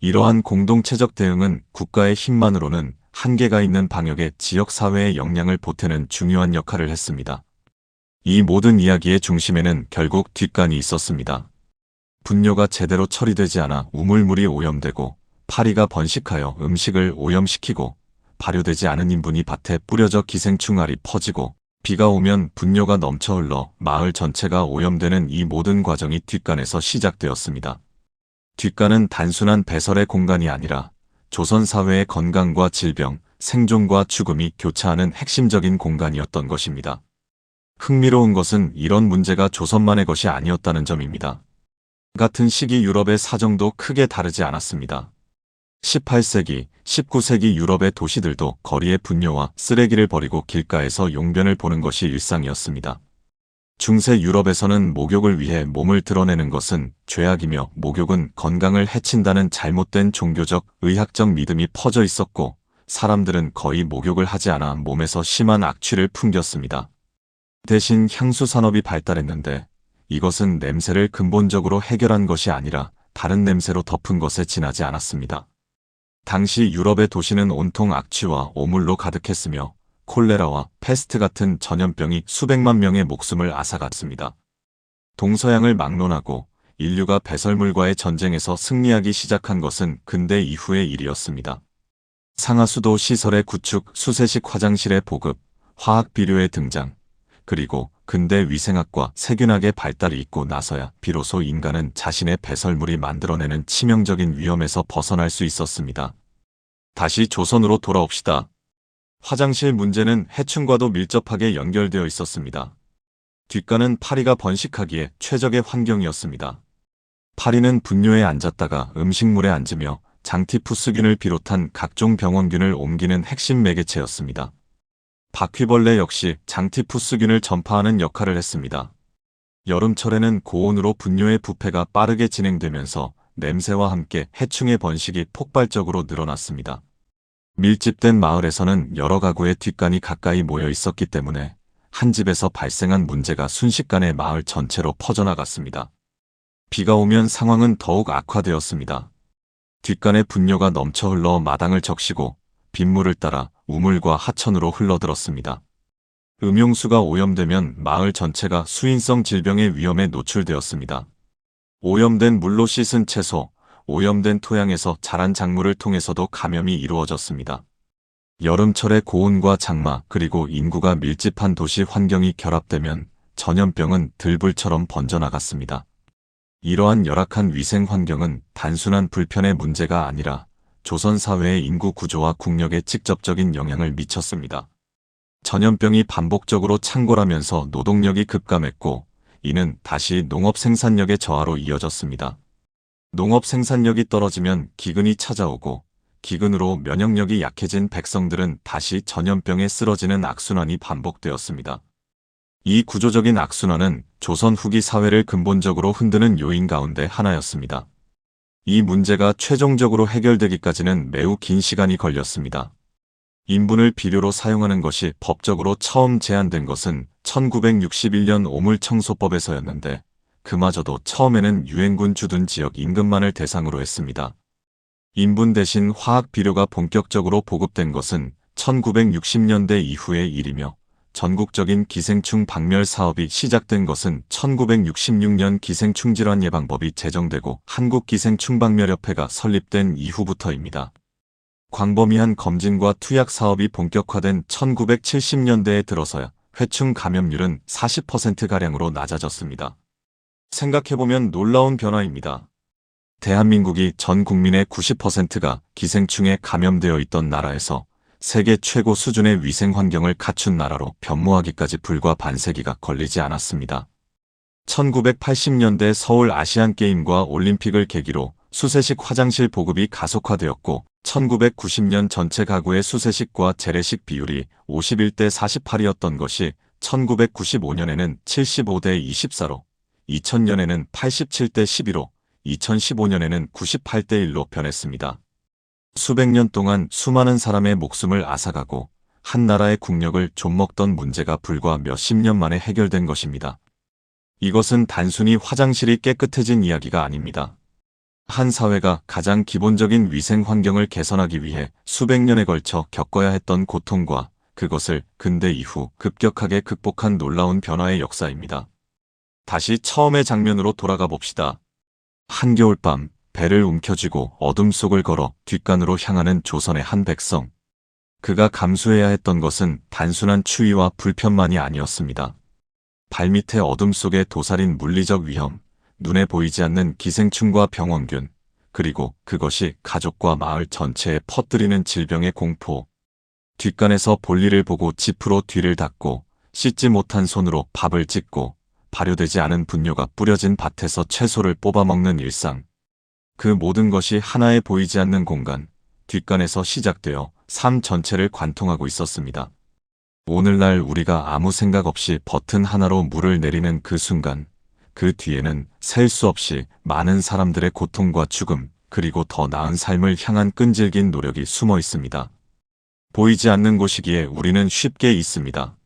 이러한 공동체적 대응은 국가의 힘만으로는 한계가 있는 방역에 지역사회의 역량을 보태는 중요한 역할을 했습니다. 이 모든 이야기의 중심에는 결국 뒷간이 있었습니다. 분뇨가 제대로 처리되지 않아 우물물이 오염되고 파리가 번식하여 음식을 오염시키고 발효되지 않은 인분이 밭에 뿌려져 기생충알이 퍼지고 비가 오면 분뇨가 넘쳐 흘러 마을 전체가 오염되는 이 모든 과정이 뒷간에서 시작되었습니다. 뒷간은 단순한 배설의 공간이 아니라 조선 사회의 건강과 질병, 생존과 죽음이 교차하는 핵심적인 공간이었던 것입니다. 흥미로운 것은 이런 문제가 조선만의 것이 아니었다는 점입니다. 같은 시기 유럽의 사정도 크게 다르지 않았습니다. 18세기, 19세기 유럽의 도시들도 거리에 분뇨와 쓰레기를 버리고 길가에서 용변을 보는 것이 일상이었습니다. 중세 유럽에서는 목욕을 위해 몸을 드러내는 것은 죄악이며 목욕은 건강을 해친다는 잘못된 종교적, 의학적 믿음이 퍼져 있었고 사람들은 거의 목욕을 하지 않아 몸에서 심한 악취를 풍겼습니다. 대신 향수 산업이 발달했는데 이것은 냄새를 근본적으로 해결한 것이 아니라 다른 냄새로 덮은 것에 지나지 않았습니다. 당시 유럽의 도시는 온통 악취와 오물로 가득했으며 콜레라와 패스트 같은 전염병이 수백만 명의 목숨을 앗아갔습니다. 동서양을 막론하고 인류가 배설물과의 전쟁에서 승리하기 시작한 것은 근대 이후의 일이었습니다. 상하수도 시설의 구축, 수세식 화장실의 보급, 화학 비료의 등장, 그리고 근대 위생학과 세균학의 발달이 있고 나서야 비로소 인간은 자신의 배설물이 만들어내는 치명적인 위험에서 벗어날 수 있었습니다. 다시 조선으로 돌아옵시다. 화장실 문제는 해충과도 밀접하게 연결되어 있었습니다. 뒷간은 파리가 번식하기에 최적의 환경이었습니다. 파리는 분뇨에 앉았다가 음식물에 앉으며 장티푸스균을 비롯한 각종 병원균을 옮기는 핵심 매개체였습니다. 바퀴벌레 역시 장티푸스균을 전파하는 역할을 했습니다. 여름철에는 고온으로 분뇨의 부패가 빠르게 진행되면서 냄새와 함께 해충의 번식이 폭발적으로 늘어났습니다. 밀집된 마을에서는 여러 가구의 뒷간이 가까이 모여 있었기 때문에 한 집에서 발생한 문제가 순식간에 마을 전체로 퍼져나갔습니다. 비가 오면 상황은 더욱 악화되었습니다. 뒷간의 분뇨가 넘쳐 흘러 마당을 적시고 빗물을 따라 우물과 하천으로 흘러들었습니다. 음용수가 오염되면 마을 전체가 수인성 질병의 위험에 노출되었습니다. 오염된 물로 씻은 채소, 오염된 토양에서 자란 작물을 통해서도 감염이 이루어졌습니다. 여름철의 고온과 장마 그리고 인구가 밀집한 도시 환경이 결합되면 전염병은 들불처럼 번져나갔습니다. 이러한 열악한 위생 환경은 단순한 불편의 문제가 아니라 조선 사회의 인구 구조와 국력에 직접적인 영향을 미쳤습니다. 전염병이 반복적으로 창궐하면서 노동력이 급감했고, 이는 다시 농업 생산력의 저하로 이어졌습니다. 농업 생산력이 떨어지면 기근이 찾아오고, 기근으로 면역력이 약해진 백성들은 다시 전염병에 쓰러지는 악순환이 반복되었습니다. 이 구조적인 악순환은 조선 후기 사회를 근본적으로 흔드는 요인 가운데 하나였습니다. 이 문제가 최종적으로 해결되기까지는 매우 긴 시간이 걸렸습니다. 인분을 비료로 사용하는 것이 법적으로 처음 제한된 것은 1961년 오물청소법에서였는데, 그마저도 처음에는 유엔군 주둔 지역 인근만을 대상으로 했습니다. 인분 대신 화학 비료가 본격적으로 보급된 것은 1960년대 이후의 일이며, 전국적인 기생충 박멸 사업이 시작된 것은 1966년 기생충질환 예방법이 제정되고 한국기생충박멸협회가 설립된 이후부터입니다. 광범위한 검진과 투약 사업이 본격화된 1970년대에 들어서야 회충 감염률은 40%가량으로 낮아졌습니다. 생각해보면 놀라운 변화입니다. 대한민국이 전 국민의 90%가 기생충에 감염되어 있던 나라에서 세계 최고 수준의 위생 환경을 갖춘 나라로 변모하기까지 불과 반세기가 걸리지 않았습니다. 1980년대 서울 아시안게임과 올림픽을 계기로 수세식 화장실 보급이 가속화되었고, 1990년 전체 가구의 수세식과 재래식 비율이 51대 48이었던 것이 1995년에는 75대 24로, 2000년에는 87대 11로, 2015년에는 98대 1로 변했습니다. 수백 년 동안 수많은 사람의 목숨을 앗아가고 한 나라의 국력을 좀먹던 문제가 불과 몇십 년 만에 해결된 것입니다. 이것은 단순히 화장실이 깨끗해진 이야기가 아닙니다. 한 사회가 가장 기본적인 위생 환경을 개선하기 위해 수백 년에 걸쳐 겪어야 했던 고통과 그것을 근대 이후 급격하게 극복한 놀라운 변화의 역사입니다. 다시 처음의 장면으로 돌아가 봅시다. 한겨울밤, 배를 움켜쥐고 어둠 속을 걸어 뒷간으로 향하는 조선의 한 백성. 그가 감수해야 했던 것은 단순한 추위와 불편만이 아니었습니다. 발밑에 어둠 속에 도사린 물리적 위험, 눈에 보이지 않는 기생충과 병원균, 그리고 그것이 가족과 마을 전체에 퍼뜨리는 질병의 공포. 뒷간에서 볼일을 보고 지프로 뒤를 닫고 씻지 못한 손으로 밥을 짓고 발효되지 않은 분뇨가 뿌려진 밭에서 채소를 뽑아먹는 일상. 그 모든 것이 하나에 보이지 않는 공간, 뒷간에서 시작되어 삶 전체를 관통하고 있었습니다. 오늘날 우리가 아무 생각 없이 버튼 하나로 물을 내리는 그 순간, 그 뒤에는 셀 수 없이 많은 사람들의 고통과 죽음, 그리고 더 나은 삶을 향한 끈질긴 노력이 숨어 있습니다. 보이지 않는 곳이기에 우리는 쉽게 잊습니다.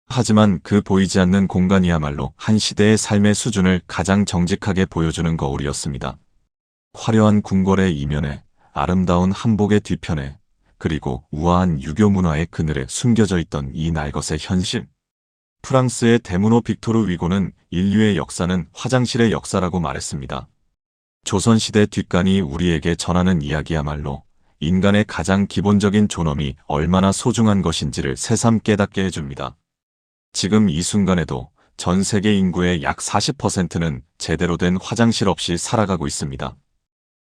하지만 그 보이지 않는 공간이야말로 한 시대의 삶의 수준을 가장 정직하게 보여주는 거울이었습니다. 화려한 궁궐의 이면에, 아름다운 한복의 뒤편에, 그리고 우아한 유교 문화의 그늘에 숨겨져 있던 이 날것의 현실. 프랑스의 데무노 빅토르 위고는 인류의 역사는 화장실의 역사라고 말했습니다. 조선시대 뒷간이 우리에게 전하는 이야기야말로 인간의 가장 기본적인 존엄이 얼마나 소중한 것인지를 새삼 깨닫게 해줍니다. 지금 이 순간에도 전 세계 인구의 약 40%는 제대로 된 화장실 없이 살아가고 있습니다.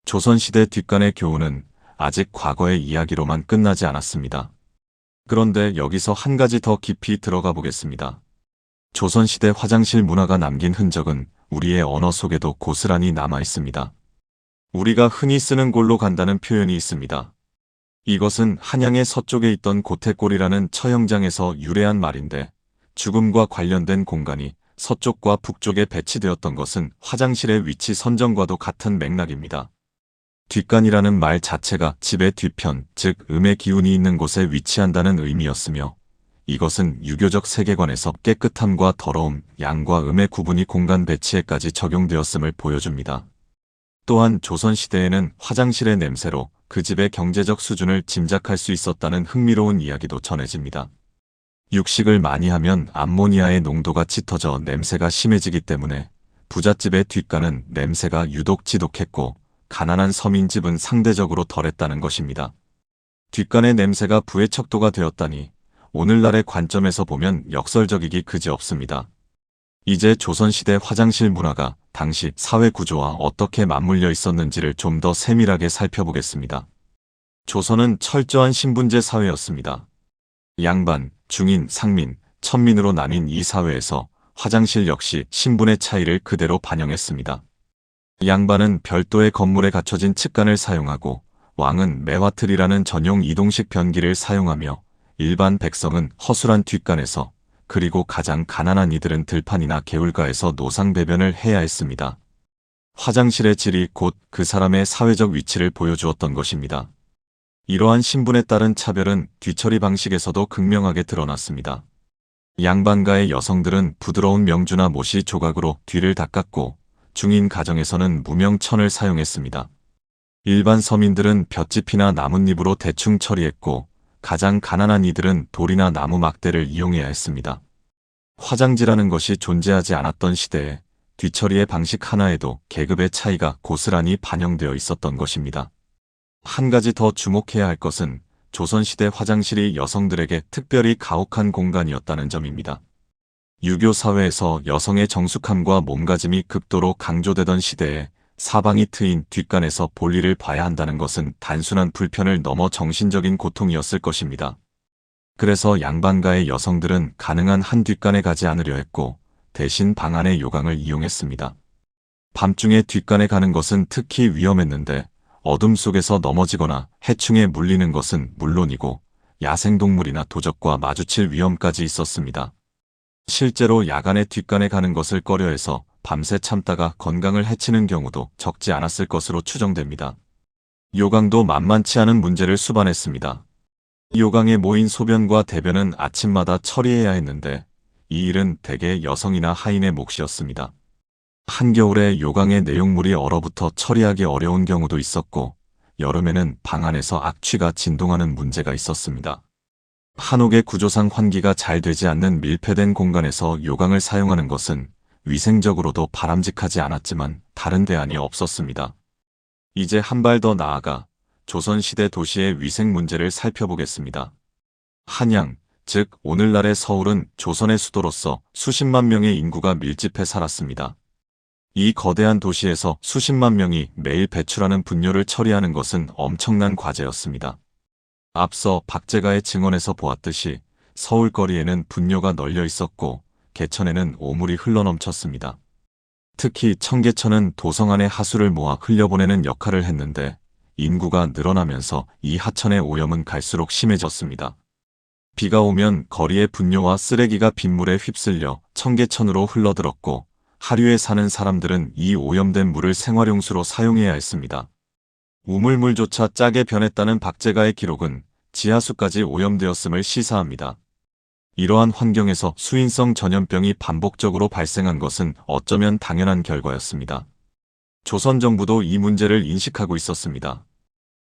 조선시대 뒷간의 교훈은 아직 과거의 이야기로만 끝나지 않았습니다. 그런데 여기서 한 가지 더 깊이 들어가 보겠습니다. 조선시대 화장실 문화가 남긴 흔적은 우리의 언어 속에도 고스란히 남아 있습니다. 우리가 흔히 쓰는 골로 간다는 표현이 있습니다. 이것은 한양의 서쪽에 있던 고태골이라는 처형장에서 유래한 말인데, 죽음과 관련된 공간이 서쪽과 북쪽에 배치되었던 것은 화장실의 위치 선정과도 같은 맥락입니다. 뒷간이라는 말 자체가 집의 뒤편, 즉 음의 기운이 있는 곳에 위치한다는 의미였으며, 이것은 유교적 세계관에서 깨끗함과 더러움, 양과 음의 구분이 공간 배치에까지 적용되었음을 보여줍니다. 또한 조선시대에는 화장실의 냄새로 그 집의 경제적 수준을 짐작할 수 있었다는 흥미로운 이야기도 전해집니다. 육식을 많이 하면 암모니아의 농도가 짙어져 냄새가 심해지기 때문에 부잣집의 뒷간은 냄새가 유독 지독했고, 가난한 서민집은 상대적으로 덜했다는 것입니다. 뒷간의 냄새가 부의 척도가 되었다니 오늘날의 관점에서 보면 역설적이기 그지없습니다. 이제 조선시대 화장실 문화가 당시 사회 구조와 어떻게 맞물려 있었는지를 좀 더 세밀하게 살펴보겠습니다. 조선은 철저한 신분제 사회였습니다. 양반, 중인, 상민, 천민으로 나뉜 이 사회에서 화장실 역시 신분의 차이를 그대로 반영했습니다. 양반은 별도의 건물에 갖춰진 측간을 사용하고 왕은 매화틀이라는 전용 이동식 변기를 사용하며 일반 백성은 허술한 뒷간에서 그리고 가장 가난한 이들은 들판이나 개울가에서 노상배변을 해야 했습니다. 화장실의 질이 곧 그 사람의 사회적 위치를 보여주었던 것입니다. 이러한 신분에 따른 차별은 뒤처리 방식에서도 극명하게 드러났습니다. 양반가의 여성들은 부드러운 명주나 못이 조각으로 뒤를 닦았고 중인 가정에서는 무명천을 사용했습니다. 일반 서민들은 볏짚이나 나뭇잎으로 대충 처리했고 가장 가난한 이들은 돌이나 나무 막대를 이용해야 했습니다. 화장지라는 것이 존재하지 않았던 시대에 뒤처리의 방식 하나에도 계급의 차이가 고스란히 반영되어 있었던 것입니다. 한 가지 더 주목해야 할 것은 조선시대 화장실이 여성들에게 특별히 가혹한 공간이었다는 점입니다. 유교 사회에서 여성의 정숙함과 몸가짐이 극도로 강조되던 시대에 사방이 트인 뒷간에서 볼일을 봐야 한다는 것은 단순한 불편을 넘어 정신적인 고통이었을 것입니다. 그래서 양반가의 여성들은 가능한 한 뒷간에 가지 않으려 했고 대신 방 안의 요강을 이용했습니다. 밤중에 뒷간에 가는 것은 특히 위험했는데 어둠 속에서 넘어지거나 해충에 물리는 것은 물론이고 야생동물이나 도적과 마주칠 위험까지 있었습니다. 실제로 야간에 뒷간에 가는 것을 꺼려해서 밤새 참다가 건강을 해치는 경우도 적지 않았을 것으로 추정됩니다. 요강도 만만치 않은 문제를 수반했습니다. 요강에 모인 소변과 대변은 아침마다 처리해야 했는데 이 일은 대개 여성이나 하인의 몫이었습니다. 한겨울에 요강의 내용물이 얼어붙어 처리하기 어려운 경우도 있었고 여름에는 방 안에서 악취가 진동하는 문제가 있었습니다. 한옥의 구조상 환기가 잘 되지 않는 밀폐된 공간에서 요강을 사용하는 것은 위생적으로도 바람직하지 않았지만 다른 대안이 없었습니다. 이제 한 발 더 나아가 조선시대 도시의 위생 문제를 살펴보겠습니다. 한양, 즉 오늘날의 서울은 조선의 수도로서 수십만 명의 인구가 밀집해 살았습니다. 이 거대한 도시에서 수십만 명이 매일 배출하는 분뇨를 처리하는 것은 엄청난 과제였습니다. 앞서 박제가의 증언에서 보았듯이 서울거리에는 분뇨가 널려 있었고 개천에는 오물이 흘러넘쳤습니다. 특히 청계천은 도성 안의 하수를 모아 흘려보내는 역할을 했는데 인구가 늘어나면서 이 하천의 오염은 갈수록 심해졌습니다. 비가 오면 거리의 분뇨와 쓰레기가 빗물에 휩쓸려 청계천으로 흘러들었고 하류에 사는 사람들은 이 오염된 물을 생활용수로 사용해야 했습니다. 우물물조차 짜게 변했다는 박제가의 기록은 지하수까지 오염되었음을 시사합니다. 이러한 환경에서 수인성 전염병이 반복적으로 발생한 것은 어쩌면 당연한 결과였습니다. 조선 정부도 이 문제를 인식하고 있었습니다.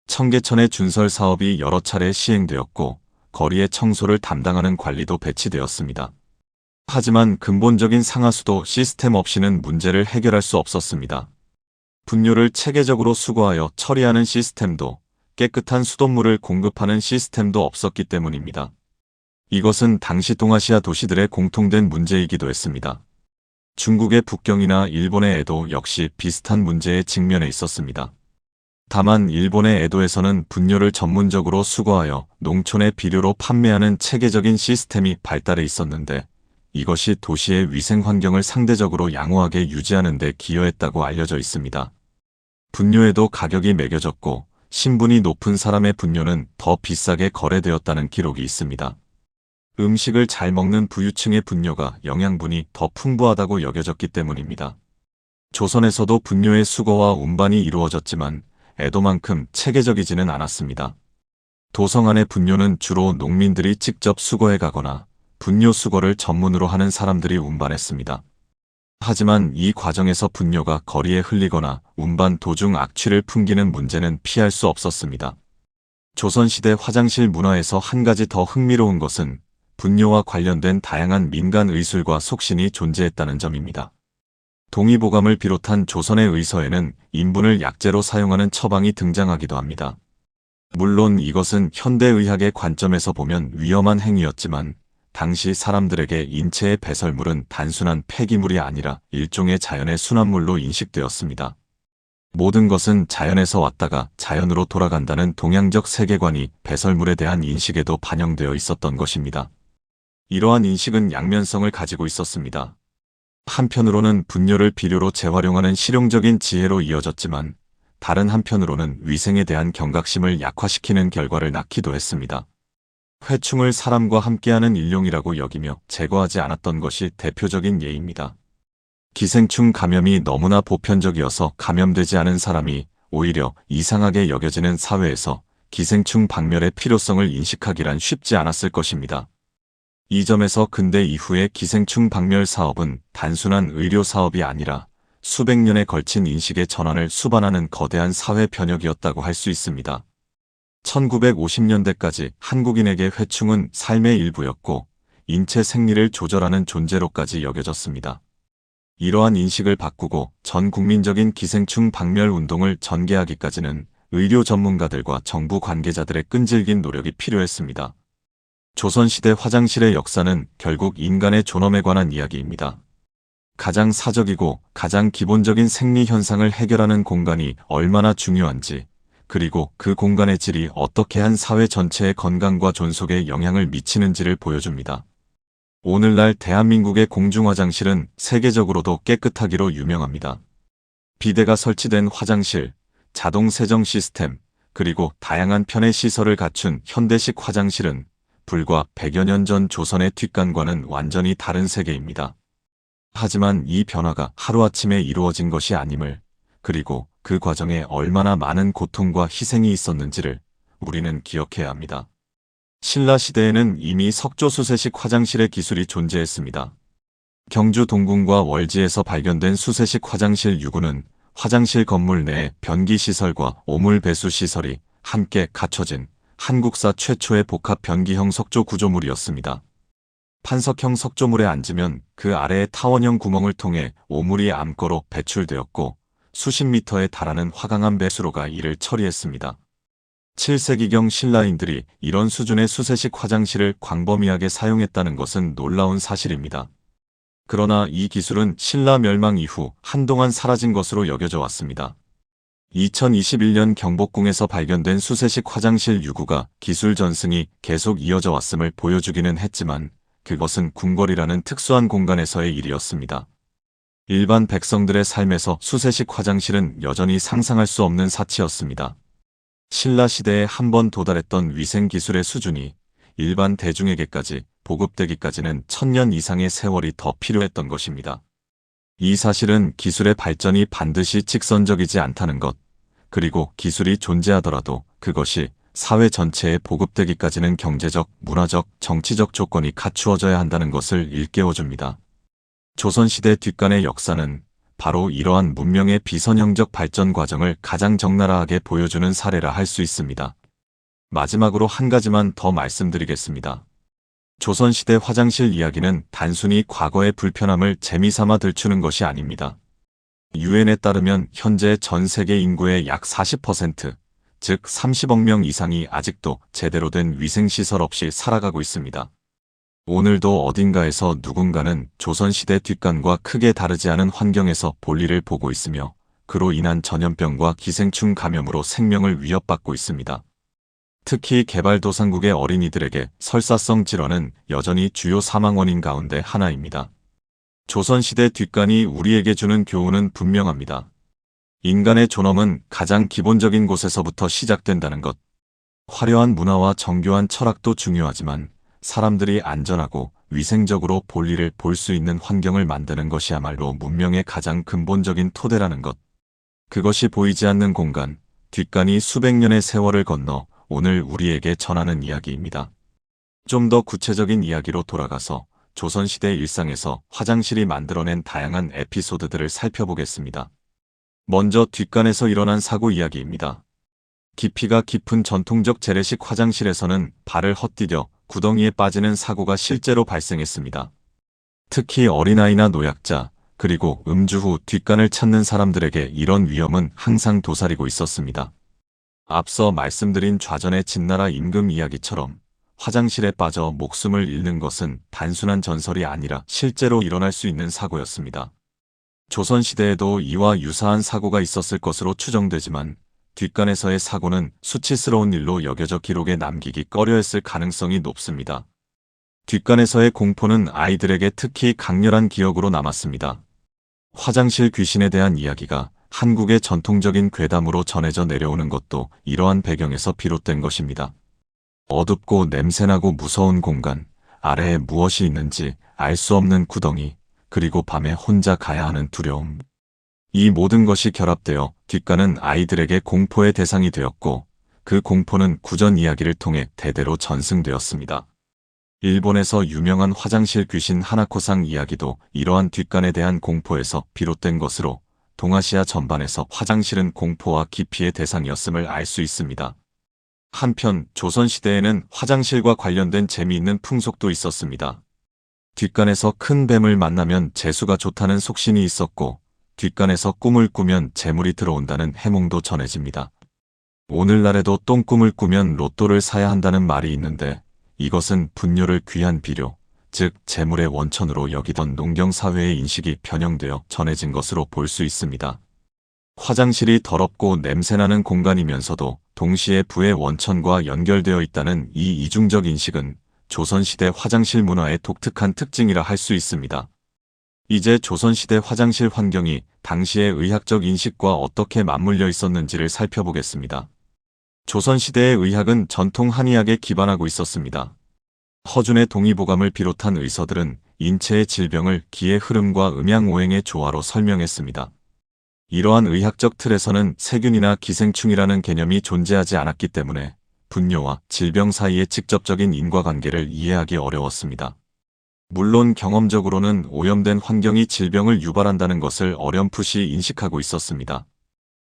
청계천의 준설 사업이 여러 차례 시행되었고 거리의 청소를 담당하는 관리도 배치되었습니다. 하지만 근본적인 상하수도 시스템 없이는 문제를 해결할 수 없었습니다. 분뇨를 체계적으로 수거하여 처리하는 시스템도 깨끗한 수돗물을 공급하는 시스템도 없었기 때문입니다. 이것은 당시 동아시아 도시들의 공통된 문제이기도 했습니다. 중국의 북경이나 일본의 에도 역시 비슷한 문제에 직면해 있었습니다. 다만 일본의 에도에서는 분뇨를 전문적으로 수거하여 농촌의 비료로 판매하는 체계적인 시스템이 발달해 있었는데 이것이 도시의 위생 환경을 상대적으로 양호하게 유지하는 데 기여했다고 알려져 있습니다. 분뇨에도 가격이 매겨졌고 신분이 높은 사람의 분뇨는 더 비싸게 거래되었다는 기록이 있습니다. 음식을 잘 먹는 부유층의 분뇨가 영양분이 더 풍부하다고 여겨졌기 때문입니다. 조선에서도 분뇨의 수거와 운반이 이루어졌지만 에도만큼 체계적이지는 않았습니다. 도성 안의 분뇨는 주로 농민들이 직접 수거해 가거나 분뇨 수거를 전문으로 하는 사람들이 운반했습니다. 하지만 이 과정에서 분뇨가 거리에 흘리거나 운반 도중 악취를 풍기는 문제는 피할 수 없었습니다. 조선시대 화장실 문화에서 한 가지 더 흥미로운 것은 분뇨와 관련된 다양한 민간 의술과 속신이 존재했다는 점입니다. 동의보감을 비롯한 조선의 의서에는 인분을 약재로 사용하는 처방이 등장하기도 합니다. 물론 이것은 현대의학의 관점에서 보면 위험한 행위였지만 당시 사람들에게 인체의 배설물은 단순한 폐기물이 아니라 일종의 자연의 순환물로 인식되었습니다. 모든 것은 자연에서 왔다가 자연으로 돌아간다는 동양적 세계관이 배설물에 대한 인식에도 반영되어 있었던 것입니다. 이러한 인식은 양면성을 가지고 있었습니다. 한편으로는 분뇨를 비료로 재활용하는 실용적인 지혜로 이어졌지만 다른 한편으로는 위생에 대한 경각심을 약화시키는 결과를 낳기도 했습니다. 회충을 사람과 함께하는 일용이라고 여기며 제거하지 않았던 것이 대표적인 예입니다. 기생충 감염이 너무나 보편적이어서 감염되지 않은 사람이 오히려 이상하게 여겨지는 사회에서 기생충 박멸의 필요성을 인식하기란 쉽지 않았을 것입니다. 이 점에서 근대 이후의 기생충 박멸 사업은 단순한 의료 사업이 아니라 수백 년에 걸친 인식의 전환을 수반하는 거대한 사회 변혁이었다고 할 수 있습니다. 1950년대까지 한국인에게 회충은 삶의 일부였고 인체 생리를 조절하는 존재로까지 여겨졌습니다. 이러한 인식을 바꾸고 전 국민적인 기생충 박멸 운동을 전개하기까지는 의료 전문가들과 정부 관계자들의 끈질긴 노력이 필요했습니다. 조선시대 화장실의 역사는 결국 인간의 존엄에 관한 이야기입니다. 가장 사적이고 가장 기본적인 생리 현상을 해결하는 공간이 얼마나 중요한지, 그리고 그 공간의 질이 어떻게 한 사회 전체의 건강과 존속에 영향을 미치는지를 보여줍니다. 오늘날 대한민국의 공중화장실은 세계적으로도 깨끗하기로 유명합니다. 비데가 설치된 화장실, 자동 세정 시스템, 그리고 다양한 편의 시설을 갖춘 현대식 화장실은 불과 100여 년 전 조선의 뒷간과는 완전히 다른 세계입니다. 하지만 이 변화가 하루아침에 이루어진 것이 아님을, 그리고 그 과정에 얼마나 많은 고통과 희생이 있었는지를 우리는 기억해야 합니다. 신라 시대에는 이미 석조수세식 화장실의 기술이 존재했습니다. 경주 동궁과 월지에서 발견된 수세식 화장실 유구는 화장실 건물 내에 변기시설과 오물 배수 시설이 함께 갖춰진 한국사 최초의 복합 변기형 석조 구조물이었습니다. 판석형 석조물에 앉으면 그 아래의 타원형 구멍을 통해 오물이 암거로 배출되었고 수십 미터에 달하는 화강암 배수로가 이를 처리했습니다. 7세기경 신라인들이 이런 수준의 수세식 화장실을 광범위하게 사용했다는 것은 놀라운 사실입니다. 그러나 이 기술은 신라 멸망 이후 한동안 사라진 것으로 여겨져 왔습니다. 2021년 경복궁에서 발견된 수세식 화장실 유구가 기술 전승이 계속 이어져 왔음을 보여주기는 했지만 그것은 궁궐이라는 특수한 공간에서의 일이었습니다. 일반 백성들의 삶에서 수세식 화장실은 여전히 상상할 수 없는 사치였습니다. 신라 시대에 한 번 도달했던 위생 기술의 수준이 일반 대중에게까지 보급되기까지는 1000년 이상의 세월이 더 필요했던 것입니다. 이 사실은 기술의 발전이 반드시 직선적이지 않다는 것, 그리고 기술이 존재하더라도 그것이 사회 전체에 보급되기까지는 경제적, 문화적, 정치적 조건이 갖추어져야 한다는 것을 일깨워줍니다. 조선시대 뒷간의 역사는 바로 이러한 문명의 비선형적 발전 과정을 가장 적나라하게 보여주는 사례라 할 수 있습니다. 마지막으로 한 가지만 더 말씀드리겠습니다. 조선시대 화장실 이야기는 단순히 과거의 불편함을 재미삼아 들추는 것이 아닙니다. 유엔에 따르면 현재 전 세계 인구의 약 40%, 즉 30억 명 이상이 아직도 제대로 된 위생시설 없이 살아가고 있습니다. 오늘도 어딘가에서 누군가는 조선시대 뒷간과 크게 다르지 않은 환경에서 볼일을 보고 있으며 그로 인한 전염병과 기생충 감염으로 생명을 위협받고 있습니다. 특히 개발도상국의 어린이들에게 설사성 질환은 여전히 주요 사망 원인 가운데 하나입니다. 조선시대 뒷간이 우리에게 주는 교훈은 분명합니다. 인간의 존엄은 가장 기본적인 곳에서부터 시작된다는 것. 화려한 문화와 정교한 철학도 중요하지만 사람들이 안전하고 위생적으로 볼일을 볼 수 있는 환경을 만드는 것이야말로 문명의 가장 근본적인 토대라는 것. 그것이 보이지 않는 공간, 뒷간이 수백 년의 세월을 건너 오늘 우리에게 전하는 이야기입니다. 좀 더 구체적인 이야기로 돌아가서 조선시대 일상에서 화장실이 만들어낸 다양한 에피소드들을 살펴보겠습니다. 먼저 뒷간에서 일어난 사고 이야기입니다. 깊이가 깊은 전통적 재래식 화장실에서는 발을 헛디뎌 구덩이에 빠지는 사고가 실제로 발생했습니다. 특히 어린아이나 노약자, 그리고 음주 후 뒷간을 찾는 사람들에게 이런 위험은 항상 도사리고 있었습니다. 앞서 말씀드린 좌전의 진나라 임금 이야기처럼 화장실에 빠져 목숨을 잃는 것은 단순한 전설이 아니라 실제로 일어날 수 있는 사고였습니다. 조선시대에도 이와 유사한 사고가 있었을 것으로 추정되지만 뒷간에서의 사고는 수치스러운 일로 여겨져 기록에 남기기 꺼려했을 가능성이 높습니다. 뒷간에서의 공포는 아이들에게 특히 강렬한 기억으로 남았습니다. 화장실 귀신에 대한 이야기가 한국의 전통적인 괴담으로 전해져 내려오는 것도 이러한 배경에서 비롯된 것입니다. 어둡고 냄새나고 무서운 공간, 아래에 무엇이 있는지 알 수 없는 구덩이, 그리고 밤에 혼자 가야 하는 두려움. 이 모든 것이 결합되어 뒷간은 아이들에게 공포의 대상이 되었고, 그 공포는 구전 이야기를 통해 대대로 전승되었습니다. 일본에서 유명한 화장실 귀신 하나코상 이야기도 이러한 뒷간에 대한 공포에서 비롯된 것으로 동아시아 전반에서 화장실은 공포와 기피의 대상이었음을 알 수 있습니다. 한편 조선시대에는 화장실과 관련된 재미있는 풍속도 있었습니다. 뒷간에서 큰 뱀을 만나면 재수가 좋다는 속신이 있었고, 뒷간에서 꿈을 꾸면 재물이 들어온다는 해몽도 전해집니다. 오늘날에도 똥꿈을 꾸면 로또를 사야 한다는 말이 있는데, 이것은 분뇨를 귀한 비료, 즉 재물의 원천으로 여기던 농경사회의 인식이 변형되어 전해진 것으로 볼 수 있습니다. 화장실이 더럽고 냄새나는 공간이면서도 동시에 부의 원천과 연결되어 있다는 이 이중적 인식은 조선시대 화장실 문화의 독특한 특징이라 할 수 있습니다. 이제 조선시대 화장실 환경이 당시의 의학적 인식과 어떻게 맞물려 있었는지를 살펴보겠습니다. 조선시대의 의학은 전통 한의학에 기반하고 있었습니다. 허준의 동의보감을 비롯한 의서들은 인체의 질병을 기의 흐름과 음양오행의 조화로 설명했습니다. 이러한 의학적 틀에서는 세균이나 기생충이라는 개념이 존재하지 않았기 때문에 분뇨와 질병 사이의 직접적인 인과관계를 이해하기 어려웠습니다. 물론 경험적으로는 오염된 환경이 질병을 유발한다는 것을 어렴풋이 인식하고 있었습니다.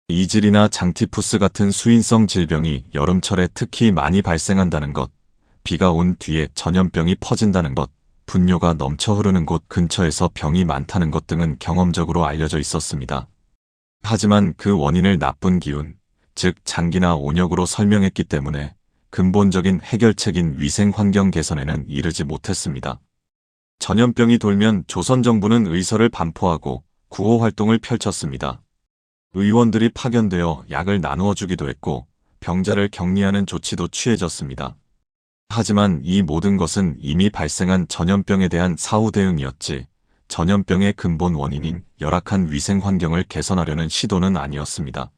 이질이나 장티푸스 같은 수인성 질병이 여름철에 특히 많이 발생한다는 것, 비가 온 뒤에 전염병이 퍼진다는 것, 분뇨가 넘쳐 흐르는 곳 근처에서 병이 많다는 것 등은 경험적으로 알려져 있었습니다. 하지만 그 원인을 나쁜 기운, 즉 장기나 온역으로 설명했기 때문에 근본적인 해결책인 위생환경 개선에는 이르지 못했습니다. 전염병이 돌면 조선 정부는 의서를 반포하고 구호 활동을 펼쳤습니다. 의원들이 파견되어 약을 나누어 주기도 했고 병자를 격리하는 조치도 취해졌습니다. 하지만 이 모든 것은 이미 발생한 전염병에 대한 사후 대응이었지 전염병의 근본 원인인 열악한 위생 환경을 개선하려는 시도는 아니었습니다.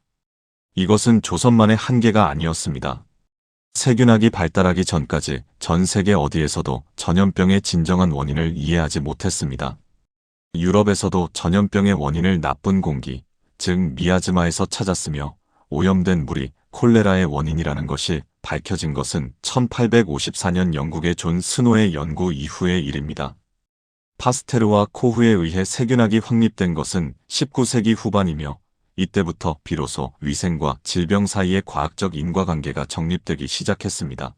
이것은 조선만의 한계가 아니었습니다. 세균학이 발달하기 전까지 전 세계 어디에서도 전염병의 진정한 원인을 이해하지 못했습니다. 유럽에서도 전염병의 원인을 나쁜 공기, 즉 미아즈마에서 찾았으며 오염된 물이 콜레라의 원인이라는 것이 밝혀진 것은 1854년 영국의 존 스노의 연구 이후의 일입니다. 파스테르와 코흐에 의해 세균학이 확립된 것은 19세기 후반이며 이때부터 비로소 위생과 질병 사이의 과학적 인과관계가 정립되기 시작했습니다.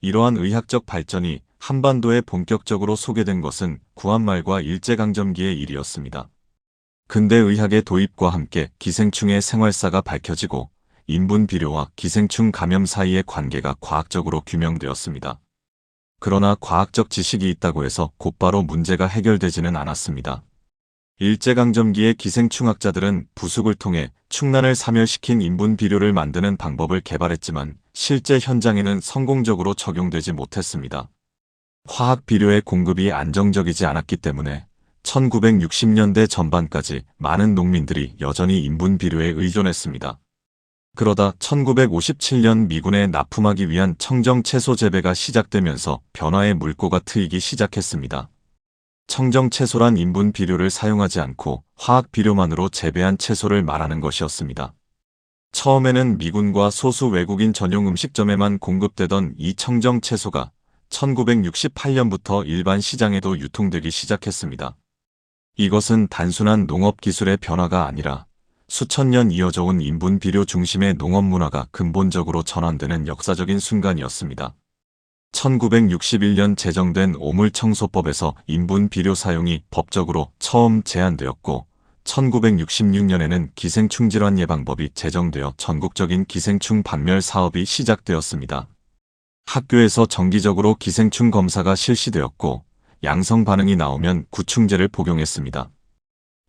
이러한 의학적 발전이 한반도에 본격적으로 소개된 것은 구한말과 일제강점기의 일이었습니다. 근대의학의 도입과 함께 기생충의 생활사가 밝혀지고 인분 비료와 기생충 감염 사이의 관계가 과학적으로 규명되었습니다. 그러나 과학적 지식이 있다고 해서 곧바로 문제가 해결되지는 않았습니다. 일제강점기의 기생충학자들은 부숙을 통해 충난을 사멸시킨 인분 비료를 만드는 방법을 개발했지만 실제 현장에는 성공적으로 적용되지 못했습니다. 화학 비료의 공급이 안정적이지 않았기 때문에 1960년대 전반까지 많은 농민들이 여전히 인분 비료에 의존했습니다. 그러다 1957년 미군에 납품하기 위한 청정 채소 재배가 시작되면서 변화의 물꼬가 트이기 시작했습니다. 청정 채소란 인분 비료를 사용하지 않고 화학 비료만으로 재배한 채소를 말하는 것이었습니다. 처음에는 미군과 소수 외국인 전용 음식점에만 공급되던 이 청정 채소가 1968년부터 일반 시장에도 유통되기 시작했습니다. 이것은 단순한 농업 기술의 변화가 아니라 수천 년 이어져 온 인분 비료 중심의 농업 문화가 근본적으로 전환되는 역사적인 순간이었습니다. 1961년 제정된 오물청소법에서 인분 비료 사용이 법적으로 처음 제한되었고 1966년에는 기생충 질환 예방법이 제정되어 전국적인 기생충 박멸 사업이 시작되었습니다. 학교에서 정기적으로 기생충 검사가 실시되었고 양성 반응이 나오면 구충제를 복용했습니다.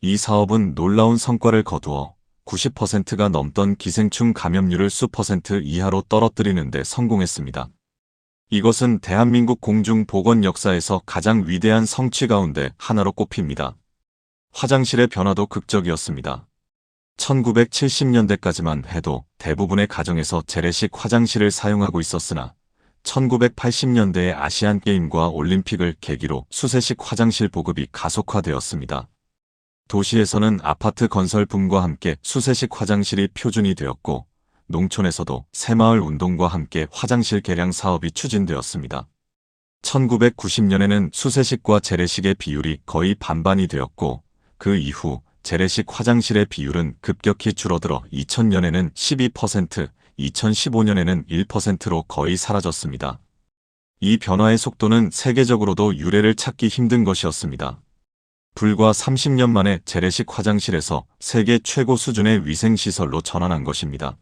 이 사업은 놀라운 성과를 거두어 90%가 넘던 기생충 감염률을 수퍼센트 이하로 떨어뜨리는 데 성공했습니다. 이것은 대한민국 공중보건 역사에서 가장 위대한 성취 가운데 하나로 꼽힙니다. 화장실의 변화도 극적이었습니다. 1970년대까지만 해도 대부분의 가정에서 재래식 화장실을 사용하고 있었으나 1980년대의 아시안게임과 올림픽을 계기로 수세식 화장실 보급이 가속화되었습니다. 도시에서는 아파트 건설 붐과 함께 수세식 화장실이 표준이 되었고 농촌에서도 새마을 운동과 함께 화장실 개량 사업이 추진되었습니다. 1990년에는 수세식과 재래식의 비율이 거의 반반이 되었고 그 이후 재래식 화장실의 비율은 급격히 줄어들어 2000년에는 12%, 2015년에는 1%로 거의 사라졌습니다. 이 변화의 속도는 세계적으로도 유례를 찾기 힘든 것이었습니다. 불과 30년 만에 재래식 화장실에서 세계 최고 수준의 위생시설로 전환한 것입니다.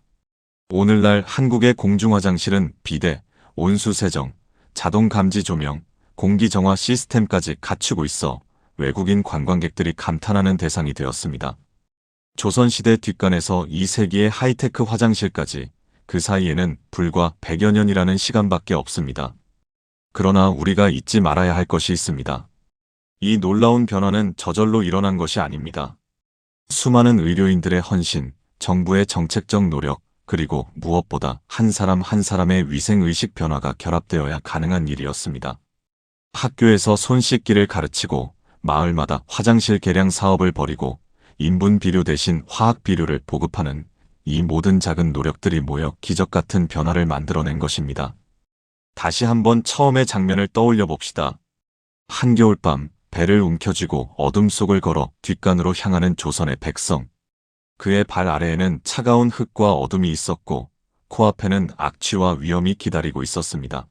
오늘날 한국의 공중화장실은 비데, 온수세정, 자동감지 조명, 공기정화 시스템까지 갖추고 있어 외국인 관광객들이 감탄하는 대상이 되었습니다. 조선시대 뒷간에서 2세기의 하이테크 화장실까지 그 사이에는 불과 100여 년이라는 시간밖에 없습니다. 그러나 우리가 잊지 말아야 할 것이 있습니다. 이 놀라운 변화는 저절로 일어난 것이 아닙니다. 수많은 의료인들의 헌신, 정부의 정책적 노력, 그리고 무엇보다 한 사람 한 사람의 위생의식 변화가 결합되어야 가능한 일이었습니다. 학교에서 손 씻기를 가르치고 마을마다 화장실 개량 사업을 벌이고 인분 비료 대신 화학 비료를 보급하는 이 모든 작은 노력들이 모여 기적 같은 변화를 만들어낸 것입니다. 다시 한번 처음의 장면을 떠올려 봅시다. 한겨울밤 배를 움켜쥐고 어둠 속을 걸어 뒷간으로 향하는 조선의 백성. 그의 발 아래에는 차가운 흙과 어둠이 있었고 코앞에는 악취와 위험이 기다리고 있었습니다.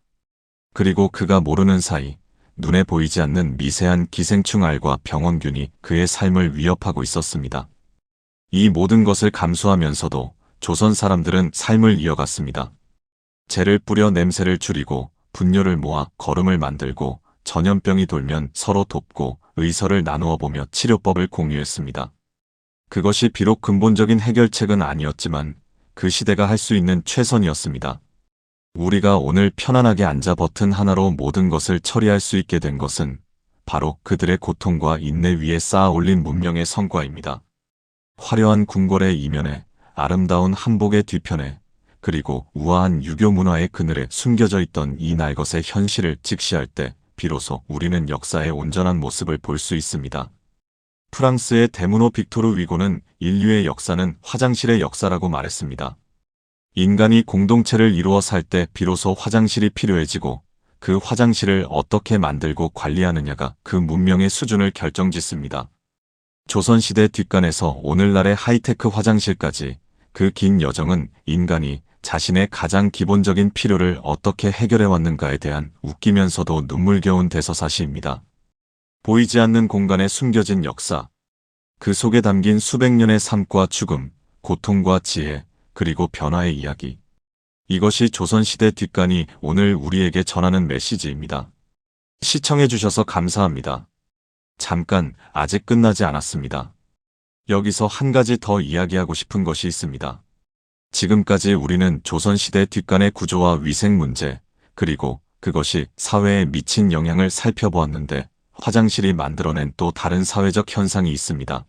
그리고 그가 모르는 사이 눈에 보이지 않는 미세한 기생충 알과 병원균이 그의 삶을 위협하고 있었습니다. 이 모든 것을 감수하면서도 조선 사람들은 삶을 이어갔습니다. 재를 뿌려 냄새를 줄이고 분뇨를 모아 거름을 만들고 전염병이 돌면 서로 돕고 의서를 나누어 보며 치료법을 공유했습니다. 그것이 비록 근본적인 해결책은 아니었지만 그 시대가 할 수 있는 최선이었습니다. 우리가 오늘 편안하게 앉아 버튼 하나로 모든 것을 처리할 수 있게 된 것은 바로 그들의 고통과 인내 위에 쌓아 올린 문명의 성과입니다. 화려한 궁궐의 이면에, 아름다운 한복의 뒤편에, 그리고 우아한 유교 문화의 그늘에 숨겨져 있던 이 날것의 현실을 직시할 때 비로소 우리는 역사의 온전한 모습을 볼 수 있습니다. 프랑스의 데무노 빅토르 위고는 인류의 역사는 화장실의 역사라고 말했습니다. 인간이 공동체를 이루어 살 때 비로소 화장실이 필요해지고 그 화장실을 어떻게 만들고 관리하느냐가 그 문명의 수준을 결정짓습니다. 조선시대 뒷간에서 오늘날의 하이테크 화장실까지 그 긴 여정은 인간이 자신의 가장 기본적인 필요를 어떻게 해결해왔는가에 대한 웃기면서도 눈물겨운 대서사시입니다. 보이지 않는 공간에 숨겨진 역사, 그 속에 담긴 수백 년의 삶과 죽음, 고통과 지혜, 그리고 변화의 이야기. 이것이 조선시대 뒷간이 오늘 우리에게 전하는 메시지입니다. 시청해주셔서 감사합니다. 잠깐, 아직 끝나지 않았습니다. 여기서 한 가지 더 이야기하고 싶은 것이 있습니다. 지금까지 우리는 조선시대 뒷간의 구조와 위생 문제, 그리고 그것이 사회에 미친 영향을 살펴보았는데 화장실이 만들어낸 또 다른 사회적 현상이 있습니다.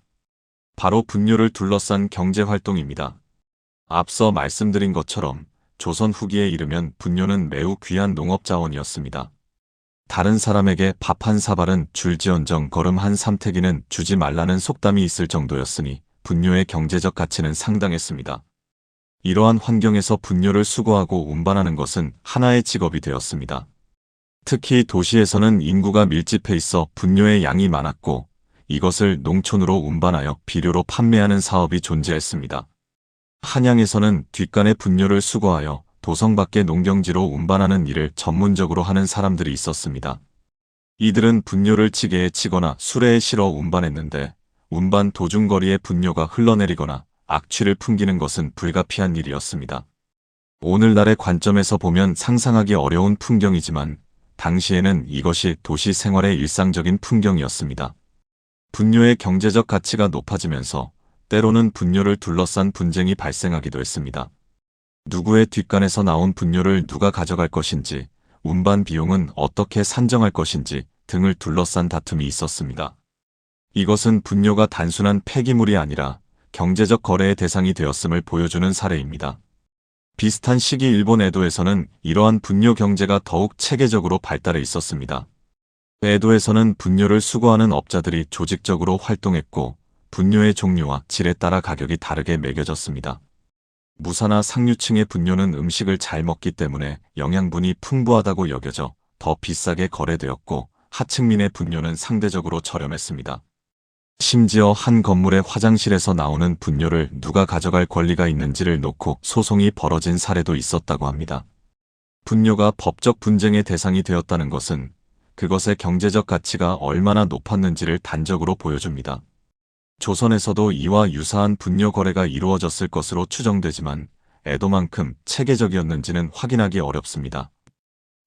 바로 분뇨를 둘러싼 경제활동입니다. 앞서 말씀드린 것처럼 조선 후기에 이르면 분뇨는 매우 귀한 농업자원이었습니다. 다른 사람에게 밥 한 사발은 줄지언정 거름 한 삼태기는 주지 말라는 속담이 있을 정도였으니 분뇨의 경제적 가치는 상당했습니다. 이러한 환경에서 분뇨를 수거하고 운반하는 것은 하나의 직업이 되었습니다. 특히 도시에서는 인구가 밀집해 있어 분뇨의 양이 많았고 이것을 농촌으로 운반하여 비료로 판매하는 사업이 존재했습니다. 한양에서는 뒷간의 분뇨를 수거하여 도성 밖의 농경지로 운반하는 일을 전문적으로 하는 사람들이 있었습니다. 이들은 분뇨를 지게에 치거나 수레에 실어 운반했는데 운반 도중거리에 분뇨가 흘러내리거나 악취를 풍기는 것은 불가피한 일이었습니다. 오늘날의 관점에서 보면 상상하기 어려운 풍경이지만 당시에는 이것이 도시 생활의 일상적인 풍경이었습니다. 분뇨의 경제적 가치가 높아지면서 때로는 분뇨를 둘러싼 분쟁이 발생하기도 했습니다. 누구의 뒷간에서 나온 분뇨를 누가 가져갈 것인지, 운반 비용은 어떻게 산정할 것인지 등을 둘러싼 다툼이 있었습니다. 이것은 분뇨가 단순한 폐기물이 아니라 경제적 거래의 대상이 되었음을 보여주는 사례입니다. 비슷한 시기 일본 에도에서는 이러한 분뇨 경제가 더욱 체계적으로 발달해 있었습니다. 에도에서는 분뇨를 수거하는 업자들이 조직적으로 활동했고 분뇨의 종류와 질에 따라 가격이 다르게 매겨졌습니다. 무사나 상류층의 분뇨는 음식을 잘 먹기 때문에 영양분이 풍부하다고 여겨져 더 비싸게 거래되었고 하층민의 분뇨는 상대적으로 저렴했습니다. 심지어 한 건물의 화장실에서 나오는 분뇨를 누가 가져갈 권리가 있는지를 놓고 소송이 벌어진 사례도 있었다고 합니다. 분뇨가 법적 분쟁의 대상이 되었다는 것은 그것의 경제적 가치가 얼마나 높았는지를 단적으로 보여줍니다. 조선에서도 이와 유사한 분뇨 거래가 이루어졌을 것으로 추정되지만 에도만큼 체계적이었는지는 확인하기 어렵습니다.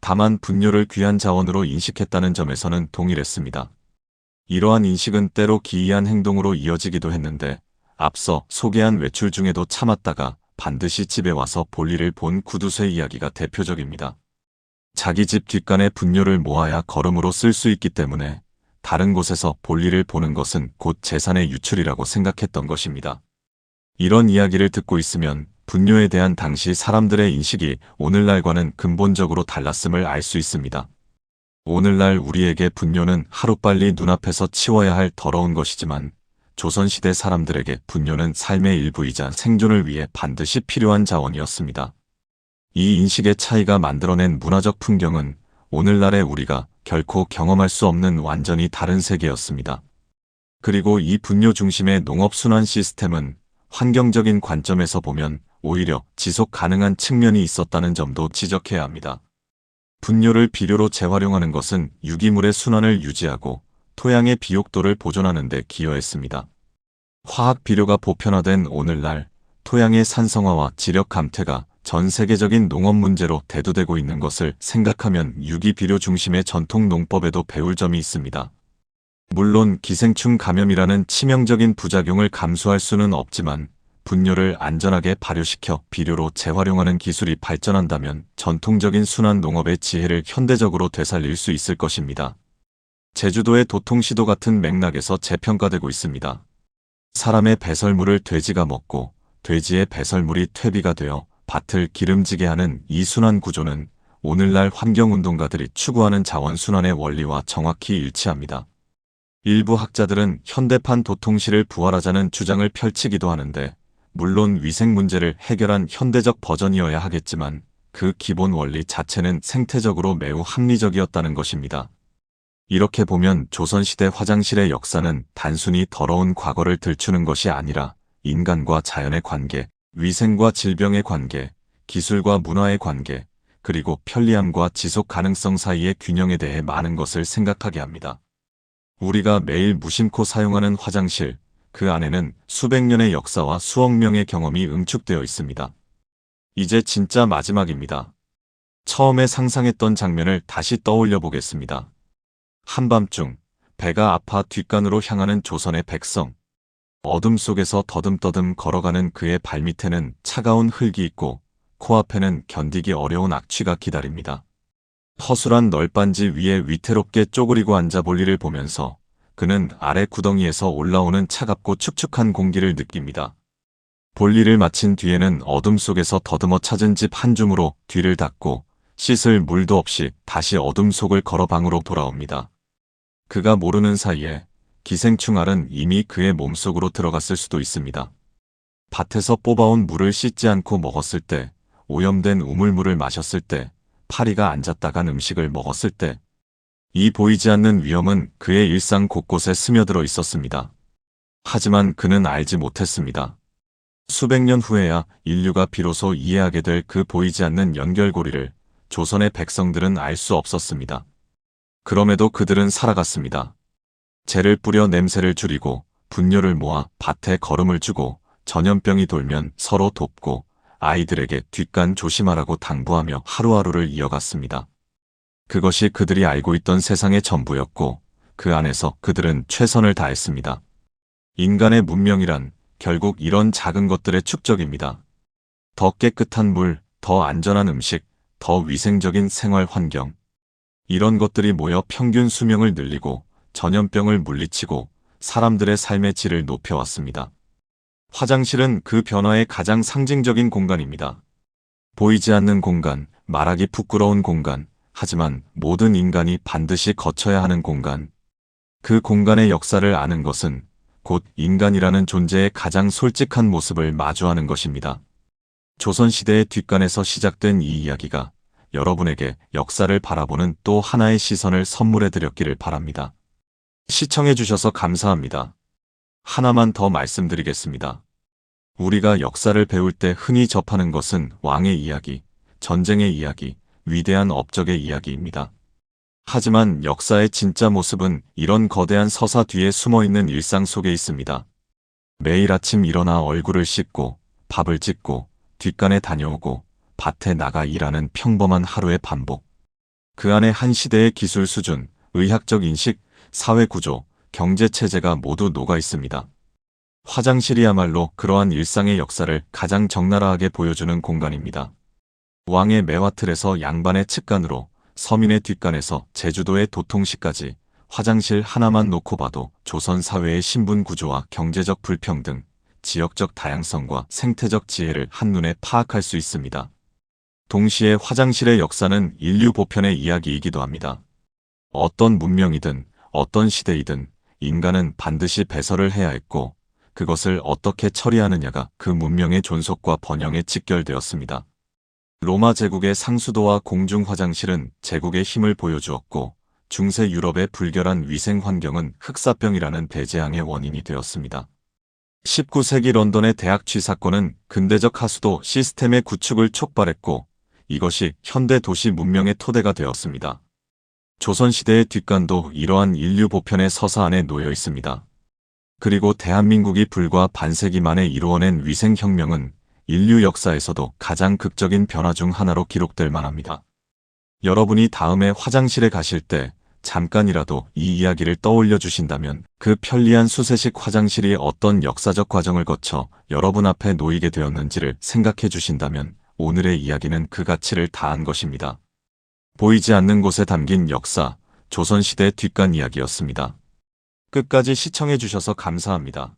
다만 분뇨를 귀한 자원으로 인식했다는 점에서는 동일했습니다. 이러한 인식은 때로 기이한 행동으로 이어지기도 했는데 앞서 소개한 외출 중에도 참았다가 반드시 집에 와서 볼일을 본 구두쇠 이야기가 대표적입니다. 자기 집 뒷간에 분뇨를 모아야 거름으로 쓸 수 있기 때문에 다른 곳에서 볼일을 보는 것은 곧 재산의 유출이라고 생각했던 것입니다. 이런 이야기를 듣고 있으면 분뇨에 대한 당시 사람들의 인식이 오늘날과는 근본적으로 달랐음을 알 수 있습니다. 오늘날 우리에게 분뇨는 하루빨리 눈앞에서 치워야 할 더러운 것이지만 조선시대 사람들에게 분뇨는 삶의 일부이자 생존을 위해 반드시 필요한 자원이었습니다. 이 인식의 차이가 만들어낸 문화적 풍경은 오늘날의 우리가 결코 경험할 수 없는 완전히 다른 세계였습니다. 그리고 이 분뇨 중심의 농업순환 시스템은 환경적인 관점에서 보면 오히려 지속 가능한 측면이 있었다는 점도 지적해야 합니다. 분뇨를 비료로 재활용하는 것은 유기물의 순환을 유지하고 토양의 비옥도를 보존하는 데 기여했습니다. 화학 비료가 보편화된 오늘날 토양의 산성화와 지력 감퇴가 전 세계적인 농업 문제로 대두되고 있는 것을 생각하면 유기비료 중심의 전통 농법에도 배울 점이 있습니다. 물론 기생충 감염이라는 치명적인 부작용을 감수할 수는 없지만 분뇨를 안전하게 발효시켜 비료로 재활용하는 기술이 발전한다면 전통적인 순환 농업의 지혜를 현대적으로 되살릴 수 있을 것입니다. 제주도의 도통시도 같은 맥락에서 재평가되고 있습니다. 사람의 배설물을 돼지가 먹고 돼지의 배설물이 퇴비가 되어 밭을 기름지게 하는 이 순환 구조는 오늘날 환경운동가들이 추구하는 자원순환의 원리와 정확히 일치합니다. 일부 학자들은 현대판 도통시를 부활하자는 주장을 펼치기도 하는데 물론 위생 문제를 해결한 현대적 버전이어야 하겠지만 그 기본 원리 자체는 생태적으로 매우 합리적이었다는 것입니다. 이렇게 보면 조선시대 화장실의 역사는 단순히 더러운 과거를 들추는 것이 아니라 인간과 자연의 관계, 위생과 질병의 관계, 기술과 문화의 관계, 그리고 편리함과 지속 가능성 사이의 균형에 대해 많은 것을 생각하게 합니다. 우리가 매일 무심코 사용하는 화장실, 그 안에는 수백 년의 역사와 수억 명의 경험이 응축되어 있습니다. 이제 진짜 마지막입니다. 처음에 상상했던 장면을 다시 떠올려 보겠습니다. 한밤중 배가 아파 뒷간으로 향하는 조선의 백성. 어둠 속에서 더듬더듬 걸어가는 그의 발밑에는 차가운 흙이 있고 코앞에는 견디기 어려운 악취가 기다립니다. 허술한 널빤지 위에 위태롭게 쪼그리고 앉아 볼일을 보면서 그는 아래 구덩이에서 올라오는 차갑고 축축한 공기를 느낍니다. 볼일을 마친 뒤에는 어둠 속에서 더듬어 찾은 집 한 줌으로 뒤를 닫고 씻을 물도 없이 다시 어둠 속을 걸어 방으로 돌아옵니다. 그가 모르는 사이에 기생충 알은 이미 그의 몸속으로 들어갔을 수도 있습니다. 밭에서 뽑아온 물을 씻지 않고 먹었을 때, 오염된 우물물을 마셨을 때, 파리가 앉았다간 음식을 먹었을 때, 이 보이지 않는 위험은 그의 일상 곳곳에 스며들어 있었습니다. 하지만 그는 알지 못했습니다. 수백 년 후에야 인류가 비로소 이해하게 될 그 보이지 않는 연결고리를 조선의 백성들은 알 수 없었습니다. 그럼에도 그들은 살아갔습니다. 재를 뿌려 냄새를 줄이고 분뇨를 모아 밭에 거름을 주고 전염병이 돌면 서로 돕고 아이들에게 뒷간 조심하라고 당부하며 하루하루를 이어갔습니다. 그것이 그들이 알고 있던 세상의 전부였고 그 안에서 그들은 최선을 다했습니다. 인간의 문명이란 결국 이런 작은 것들의 축적입니다. 더 깨끗한 물, 더 안전한 음식, 더 위생적인 생활 환경. 이런 것들이 모여 평균 수명을 늘리고 전염병을 물리치고 사람들의 삶의 질을 높여왔습니다. 화장실은 그 변화의 가장 상징적인 공간입니다. 보이지 않는 공간, 말하기 부끄러운 공간, 하지만 모든 인간이 반드시 거쳐야 하는 공간. 그 공간의 역사를 아는 것은 곧 인간이라는 존재의 가장 솔직한 모습을 마주하는 것입니다. 조선시대의 뒷간에서 시작된 이 이야기가 여러분에게 역사를 바라보는 또 하나의 시선을 선물해 드렸기를 바랍니다. 시청해 주셔서 감사합니다. 하나만 더 말씀드리겠습니다. 우리가 역사를 배울 때 흔히 접하는 것은 왕의 이야기, 전쟁의 이야기, 위대한 업적의 이야기입니다. 하지만 역사의 진짜 모습은 이런 거대한 서사 뒤에 숨어있는 일상 속에 있습니다. 매일 아침 일어나 얼굴을 씻고 밥을 짓고 뒷간에 다녀오고 밭에 나가 일하는 평범한 하루의 반복. 그 안에 한 시대의 기술 수준, 의학적 인식, 사회 구조, 경제 체제가 모두 녹아 있습니다. 화장실이야말로 그러한 일상의 역사를 가장 적나라하게 보여주는 공간입니다. 왕의 매화틀에서 양반의 측간으로 서민의 뒷간에서 제주도의 도통시까지 화장실 하나만 놓고 봐도 조선 사회의 신분 구조와 경제적 불평등, 지역적 다양성과 생태적 지혜를 한눈에 파악할 수 있습니다. 동시에 화장실의 역사는 인류 보편의 이야기이기도 합니다. 어떤 문명이든 어떤 시대이든 인간은 반드시 배설을 해야 했고 그것을 어떻게 처리하느냐가 그 문명의 존속과 번영에 직결되었습니다. 로마 제국의 상수도와 공중 화장실은 제국의 힘을 보여주었고 중세 유럽의 불결한 위생 환경은 흑사병이라는 대재앙의 원인이 되었습니다. 19세기 런던의 대학 취사건은 근대적 하수도 시스템의 구축을 촉발했고 이것이 현대 도시 문명의 토대가 되었습니다. 조선시대의 뒷간도 이러한 인류 보편의 서사 안에 놓여 있습니다. 그리고 대한민국이 불과 반세기 만에 이루어낸 위생혁명은 인류 역사에서도 가장 극적인 변화 중 하나로 기록될 만합니다. 여러분이 다음에 화장실에 가실 때 잠깐이라도 이 이야기를 떠올려 주신다면 그 편리한 수세식 화장실이 어떤 역사적 과정을 거쳐 여러분 앞에 놓이게 되었는지를 생각해 주신다면 오늘의 이야기는 그 가치를 다한 것입니다. 보이지 않는 곳에 담긴 역사, 조선시대 뒷간 이야기였습니다. 끝까지 시청해 주셔서 감사합니다.